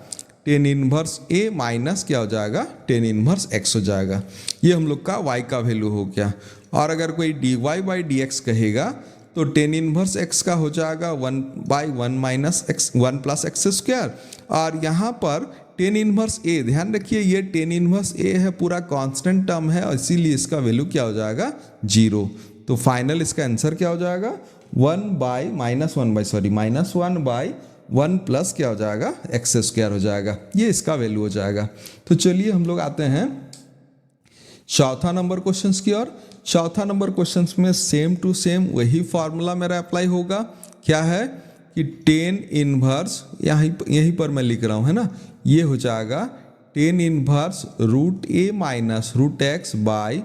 टेन इनवर्स a माइनस क्या हो जाएगा, टेन इनवर्स x हो जाएगा। ये हम लोग का y का वैल्यू हो गया। और अगर कोई dy बाई डी एक्स कहेगा तो टेन इनवर्स x का हो जाएगा 1/1 minus x 1 plus x square. और यहाँ पर टेन इनवर्स a, ध्यान रखिए ये टेन इनवर्स a है, पूरा कांस्टेंट टर्म है और इसीलिए इसका वैल्यू क्या हो जाएगा, 0। तो फाइनल इसका आंसर क्या हो जाएगा, -1/1 प्लस क्या हो जाएगा, एक्स स्क्वायर हो जाएगा। ये इसका वैल्यू हो जाएगा। तो चलिए हम लोग आते हैं चौथा नंबर क्वेश्चन की ओर। चौथा नंबर क्वेश्चन में सेम टू सेम वही फार्मूला मेरा अप्लाई होगा। क्या है कि टेन इनवर्स, यहीं पर मैं लिख रहा हूँ, है ना। ये हो जाएगा tan inverse √a minus √x by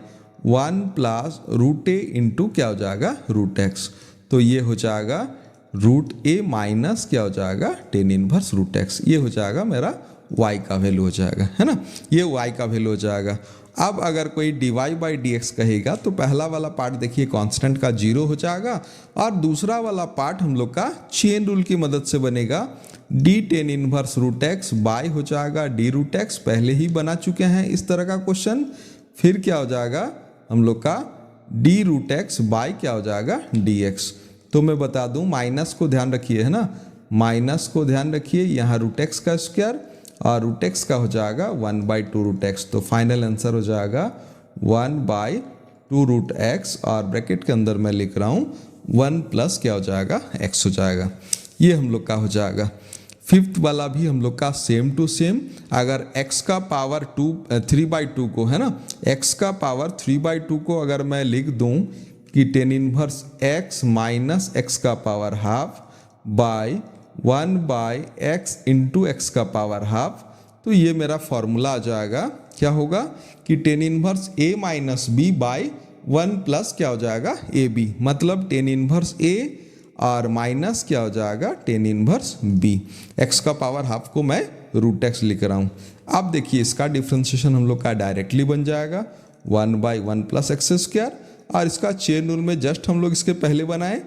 1 plus √a into क्या हो जाएगा, √x। तो ये हो जाएगा √a माइनस क्या हो जाएगा, टेन इनवर्स √x। ये हो जाएगा मेरा y का वैल्यू हो जाएगा, है ना। ये y का वैल्यू हो जाएगा। अब अगर कोई dy बाई डी एक्स कहेगा तो पहला वाला पार्ट देखिए कांस्टेंट का 0 हो जाएगा और दूसरा वाला पार्ट हम लोग का चेन रूल की मदद से बनेगा। D tan inverse √x by हो जाएगा d√x, पहले ही बना चुके हैं इस तरह का क्वेश्चन। फिर क्या हो जाएगा हम लोग का d√x बाय क्या हो जाएगा, dx। तो मैं बता दूं माइनस को ध्यान रखिए, है ना, माइनस को ध्यान रखिए, यहाँ √x का स्क्वायर और √x का हो जाएगा 1/2 √x। तो फाइनल आंसर हो जाएगा 1/2 √x और ब्रैकेट के अंदर मैं लिख रहा हूँ 1 प्लस क्या हो जाएगा, x हो जाएगा। ये हम लोग का हो जाएगा। फिफ्थ वाला भी हम लोग का सेम टू सेम, अगर x का पावर 3/2 को, है ना, x का पावर 3/2 को अगर मैं लिख दूँ कि tan inverse x minus x का power half by 1/x into x का पावर हाफ, तो ये मेरा फॉर्मूला आ जाएगा। क्या होगा कि tan inverse a minus b by 1 plus क्या हो जाएगा, ab। मतलब टेन इनवर्स a और माइनस क्या हो जाएगा, टेन इनवर्स b। x का पावर हाफ को मैं √x लिख रहा हूँ। अब देखिए इसका डिफ्रेंशिएशन हम लोग का डायरेक्टली बन जाएगा 1/1 प्लस एक्स स्क्वायर। और इसका चेन रूल में जस्ट हम लोग इसके पहले बनाए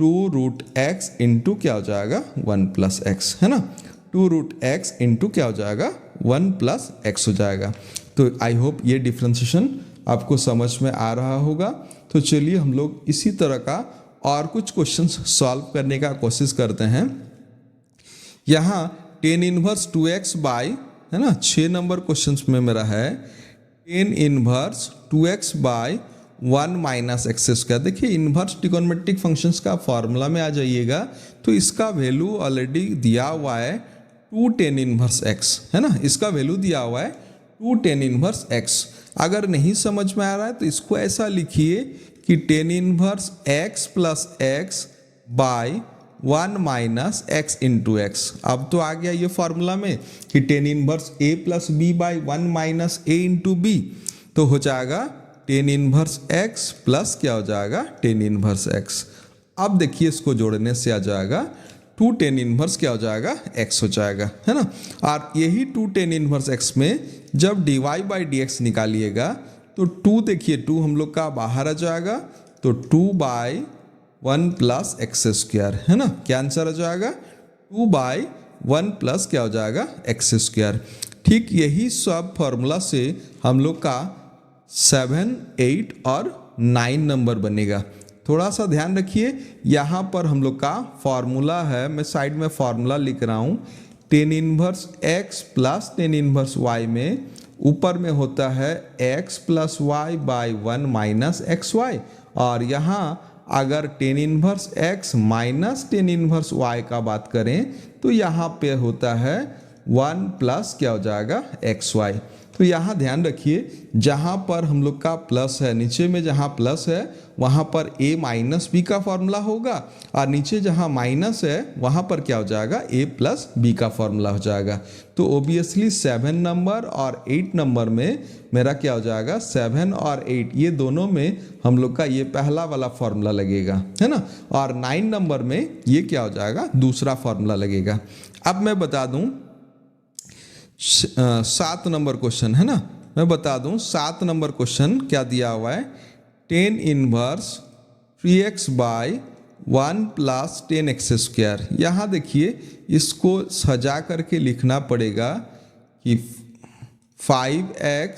2√x इंटू क्या हो जाएगा 1+x, है ना। 2√x इंटू क्या हो जाएगा 1+x हो जाएगा। तो आई होप ये डिफ्रेंशिएशन आपको समझ में आ रहा होगा। तो चलिए हम लोग इसी तरह का और कुछ क्वेश्चंस सॉल्व करने का कोशिश करते हैं। यहाँ tan इनवर्स 2x बाई, है ना, 6 नंबर क्वेश्चंस में मेरा है tan inverse 2x by 1-x²। देखिए इन्वर्स ट्रिगोनोमेट्रिक फंक्शंस का फॉर्मूला में आ जाइएगा तो इसका वैल्यू ऑलरेडी दिया हुआ है 2 tan इनवर्स x, है ना। इसका वैल्यू दिया हुआ है 2 tan इनवर्स x। अगर नहीं समझ में आ रहा है तो इसको ऐसा लिखिए कि tan inverse x plus x by 1-x into x। अब तो आ गया ये फॉर्मूला में कि tan inverse a plus b by 1-a into b, तो हो जाएगा tan इनवर्स x प्लस क्या हो जाएगा tan इनवर्स x। अब देखिए इसको जोड़ने से आ जाएगा 2 tan इनवर्स क्या हो जाएगा x हो जाएगा, है ना। और यही 2 tan इनवर्स x में जब dy बाई dx निकालिएगा तो 2, देखिए 2 हम लोग का बाहर आ जाएगा तो 2/1+x², है ना। क्या आंसर आ जाएगा 2/1 क्या हो जाएगा x²। ठीक यही सब फॉर्मूला से हम लोग का 7, 8 और 9 नंबर बनेगा। थोड़ा सा ध्यान रखिए, यहाँ पर हम लोग का फॉर्मूला है, मैं साइड में फॉर्मूला लिख रहा हूँ, tan inverse x plus tan inverse y में ऊपर में होता है x plus y by 1-xy, और यहाँ अगर tan inverse x minus tan inverse y का बात करें तो यहाँ पे होता है 1+ क्या हो जाएगा xy। तो यहाँ ध्यान रखिए जहाँ पर हम लोग का प्लस है, नीचे में जहाँ प्लस है वहाँ पर a माइनस b का फॉर्मूला होगा, और नीचे जहाँ माइनस है वहाँ पर क्या हो जाएगा a प्लस b का फॉर्मूला हो जाएगा। तो ओबियसली 7 नंबर और 8 नंबर में मेरा क्या हो जाएगा 7 और 8, ये दोनों में हम लोग का ये पहला वाला फॉर्मूला लगेगा, है ना। और 9 नंबर में ये क्या हो जाएगा दूसरा फॉर्मूला लगेगा। अब मैं बता दूँ 7 नंबर क्वेश्चन, है ना, मैं बता दूं 7 नंबर क्वेश्चन क्या दिया हुआ है, tan inverse 3x by 1+10x²। यहाँ देखिए इसको सजा करके लिखना पड़ेगा कि 5x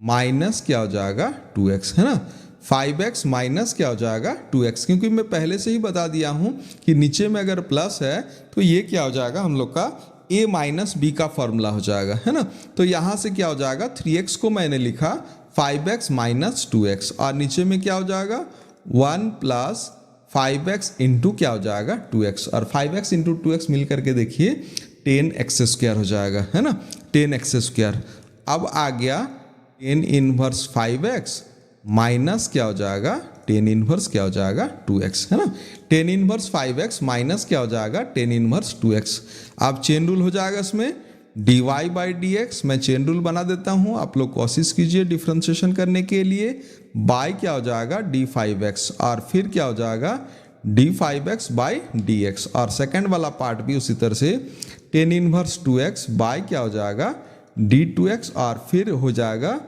माइनस क्या हो जाएगा 2x, है ना। 5x माइनस क्या हो जाएगा 2x, क्योंकि मैं पहले से ही बता दिया हूँ कि नीचे में अगर प्लस है तो ये क्या हो जाएगा हम लोग का a माइनस b का फॉर्मूला हो जाएगा, है ना। तो यहाँ से क्या हो जाएगा 3x को मैंने लिखा 5x माइनस 2x, और नीचे में क्या हो जाएगा 1+5x इंटू क्या हो जाएगा 2x, और 5x इंटू 2x मिल करके देखिए 10x² हो जाएगा, है ना, 10x²। अब आ गया tan इनवर्स 5x माइनस क्या हो जाएगा tan इनवर्स क्या हो जाएगा 2x, है ना। tan इनवर्स 5x माइनस क्या हो जाएगा tan इनवर्स 2x। अब चेन रूल हो जाएगा इसमें dy बाई dx, मैं चेन रूल बना देता हूँ, आप लोग कोशिश कीजिए डिफ्रेंशिएशन करने के लिए। बाई क्या हो जाएगा d5x, और फिर क्या हो जाएगा d5x बाई dx, और सेकंड वाला पार्ट भी उसी तरह से tan इनवर्स 2x बाई क्या हो जाएगा d2x, और फिर हो जाएगा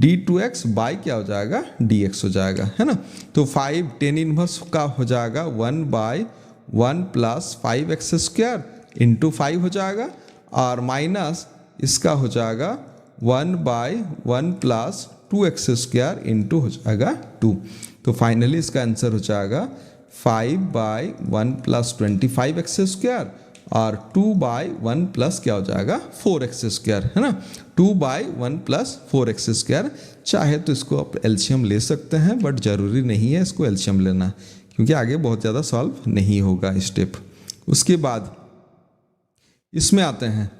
d2x बाई क्या हो जाएगा dx हो जाएगा, है ना। तो 5 tan इनवर्स का हो जाएगा 1/1+5x² इंटू 5 हो जाएगा, और माइनस इसका हो जाएगा 1/1+2x² इंटू हो जाएगा 2। तो फाइनली इसका आंसर हो जाएगा 5/1+25x², और 2/1 क्या हो जाएगा 4x², है ना। 2/1+4x²। चाहे तो इसको आप एलसीएम ले सकते हैं, बट ज़रूरी नहीं है इसको एलसीएम लेना, क्योंकि आगे बहुत ज़्यादा सॉल्व नहीं होगा स्टेप। उसके बाद इसमें आते हैं,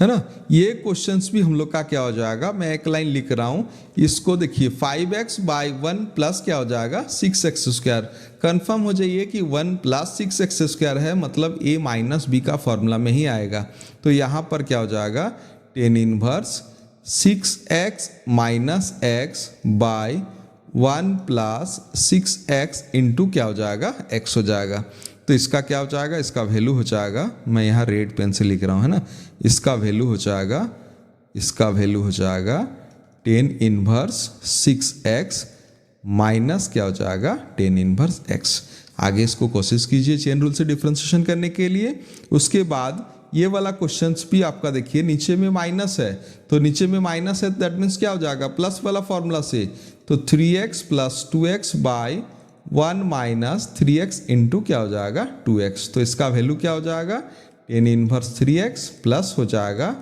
है ना, ये क्वेश्चंस भी हम लोग का क्या हो जाएगा, मैं एक लाइन लिख रहा हूँ, इसको देखिए 5x बाई 1 क्या हो जाएगा 6x²। कंफर्म हो जाइए कि 1+6x² है, मतलब a माइनस b का फॉर्मूला में ही आएगा। तो यहाँ पर क्या हो जाएगा tan inverse 6x minus x by 1+6x into क्या हो जाएगा x हो जाएगा। तो इसका क्या हो जाएगा, इसका वैल्यू हो जाएगा, मैं यहाँ रेड पेन से लिख रहा हूँ, है ना, इसका वैल्यू हो जाएगा tan इनवर्स 6x माइनस क्या हो जाएगा tan इनवर्स x। आगे इसको कोशिश कीजिए चेन रूल से डिफ्रेंशिएशन करने के लिए। उसके बाद ये वाला क्वेश्चंस भी आपका देखिए नीचे में माइनस है, तो नीचे में माइनस है दैट मीन्स क्या हो जाएगा, प्लस वाला फॉर्मूला से, तो 3x plus 2x by 1 minus 3x into क्या हो जाएगा 2x। तो इसका वैल्यू क्या हो जाएगा, टेन इनवर्स 3x प्लस हो जाएगा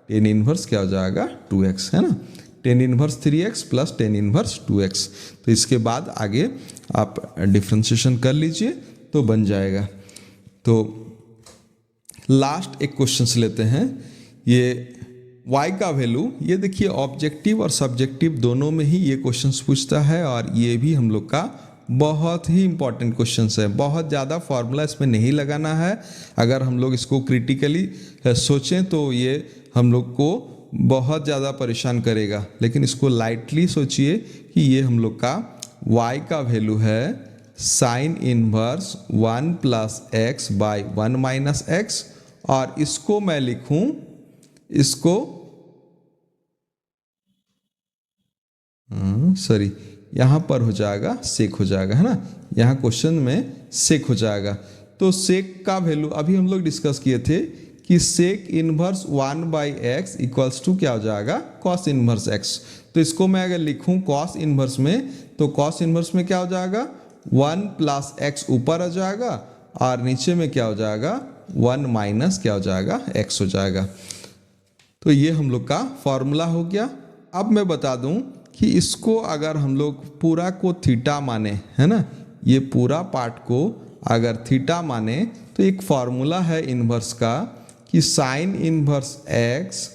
टेन इनवर्स क्या हो जाएगा 2x, है ना, tan inverse 3x plus tan inverse 2x। तो इसके बाद आगे आप डिफ्रेंशिएशन कर लीजिए तो बन जाएगा। तो लास्ट एक क्वेश्चन लेते हैं, ये y का वैल्यू, ये देखिए ऑब्जेक्टिव और सब्जेक्टिव दोनों में ही ये क्वेश्चंस पूछता है और ये भी हम लोग का बहुत ही इंपॉर्टेंट क्वेश्चंस है। बहुत ज़्यादा फार्मूला इसमें नहीं लगाना है, अगर हम लोग इसको क्रिटिकली सोचें तो ये हम लोग को बहुत ज़्यादा परेशान करेगा, लेकिन इसको लाइटली सोचिए कि ये हम लोग का y का वैल्यू है sine inverse 1 plus x by 1 minus x, और इसको मैं लिखूं, इसको सॉरी यहाँ पर हो जाएगा सेक हो जाएगा, है ना, यहाँ क्वेश्चन में सेक हो जाएगा। तो सेक का वैल्यू अभी हम लोग डिस्कस किए थे कि sec inverse 1 by x equals to क्या हो जाएगा कॉस इनवर्स एक्स। तो इसको मैं अगर लिखूं कॉस इनवर्स में, तो कॉस इनवर्स में क्या हो जाएगा 1 प्लस एक्स ऊपर आ जाएगा और नीचे में क्या हो जाएगा 1 माइनस क्या हो जाएगा एक्स हो जाएगा। तो ये हम लोग का फॉर्मूला हो गया। अब मैं बता दूं कि इसको अगर हम लोग पूरा को थीटा माने, है ना, ये पूरा पार्ट को अगर थीटा माने तो एक फॉर्मूला है इनवर्स का कि sine inverse x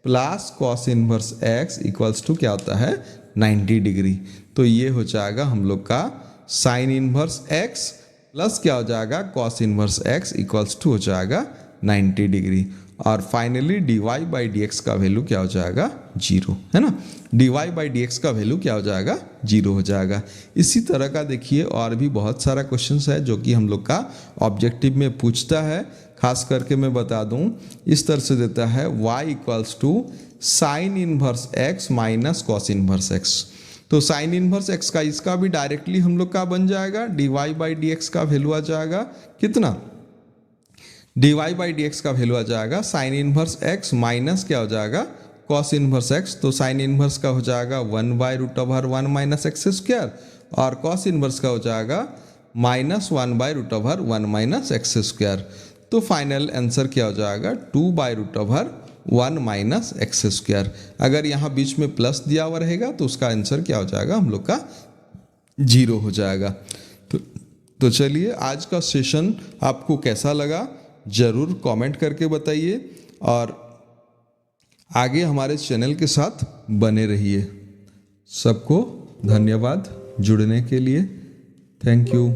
plus cos inverse x equals to क्या होता है 90 डिग्री। तो ये हो जाएगा हम लोग का साइन इनवर्स एक्स प्लस क्या हो जाएगा cos inverse x equals to हो जाएगा 90 डिग्री। और finally d y by d x का वैल्यू क्या हो जाएगा 0, है ना, d y by d x का वैल्यू क्या हो जाएगा 0 हो जाएगा। इसी तरह का देखिए और भी बहुत सारा क्वेश्चंस है जो कि हम लोग का ऑब्जेक्टिव में पूछता है। खास करके मैं बता दूं इस तरह से देता है y equals to sine inverse x minus cos inverse x। तो साइन इनवर्स x का इसका भी डायरेक्टली हम लोग का बन जाएगा d y by d x का वैल्यू आ जाएगा कितना, d y by d x का वैल्यू आ जाएगा साइन इनवर्स x माइनस क्या हो जाएगा कॉस इनवर्स x। तो साइन इनवर्स का हो जाएगा 1 by root over 1 minus x square और कॉस इनवर्स का हो जाएगा minus 1 by root over 1 minus x square. तो फाइनल आंसर क्या हो जाएगा 2 by root over 1 minus x square. अगर यहाँ बीच में प्लस दिया हुआ रहेगा तो उसका आंसर क्या हो जाएगा हम लोग का 0 हो जाएगा। तो चलिए आज का सेशन आपको कैसा लगा ज़रूर कमेंट करके बताइए और आगे हमारे चैनल के साथ बने रहिए। सबको धन्यवाद जुड़ने के लिए, थैंक यू।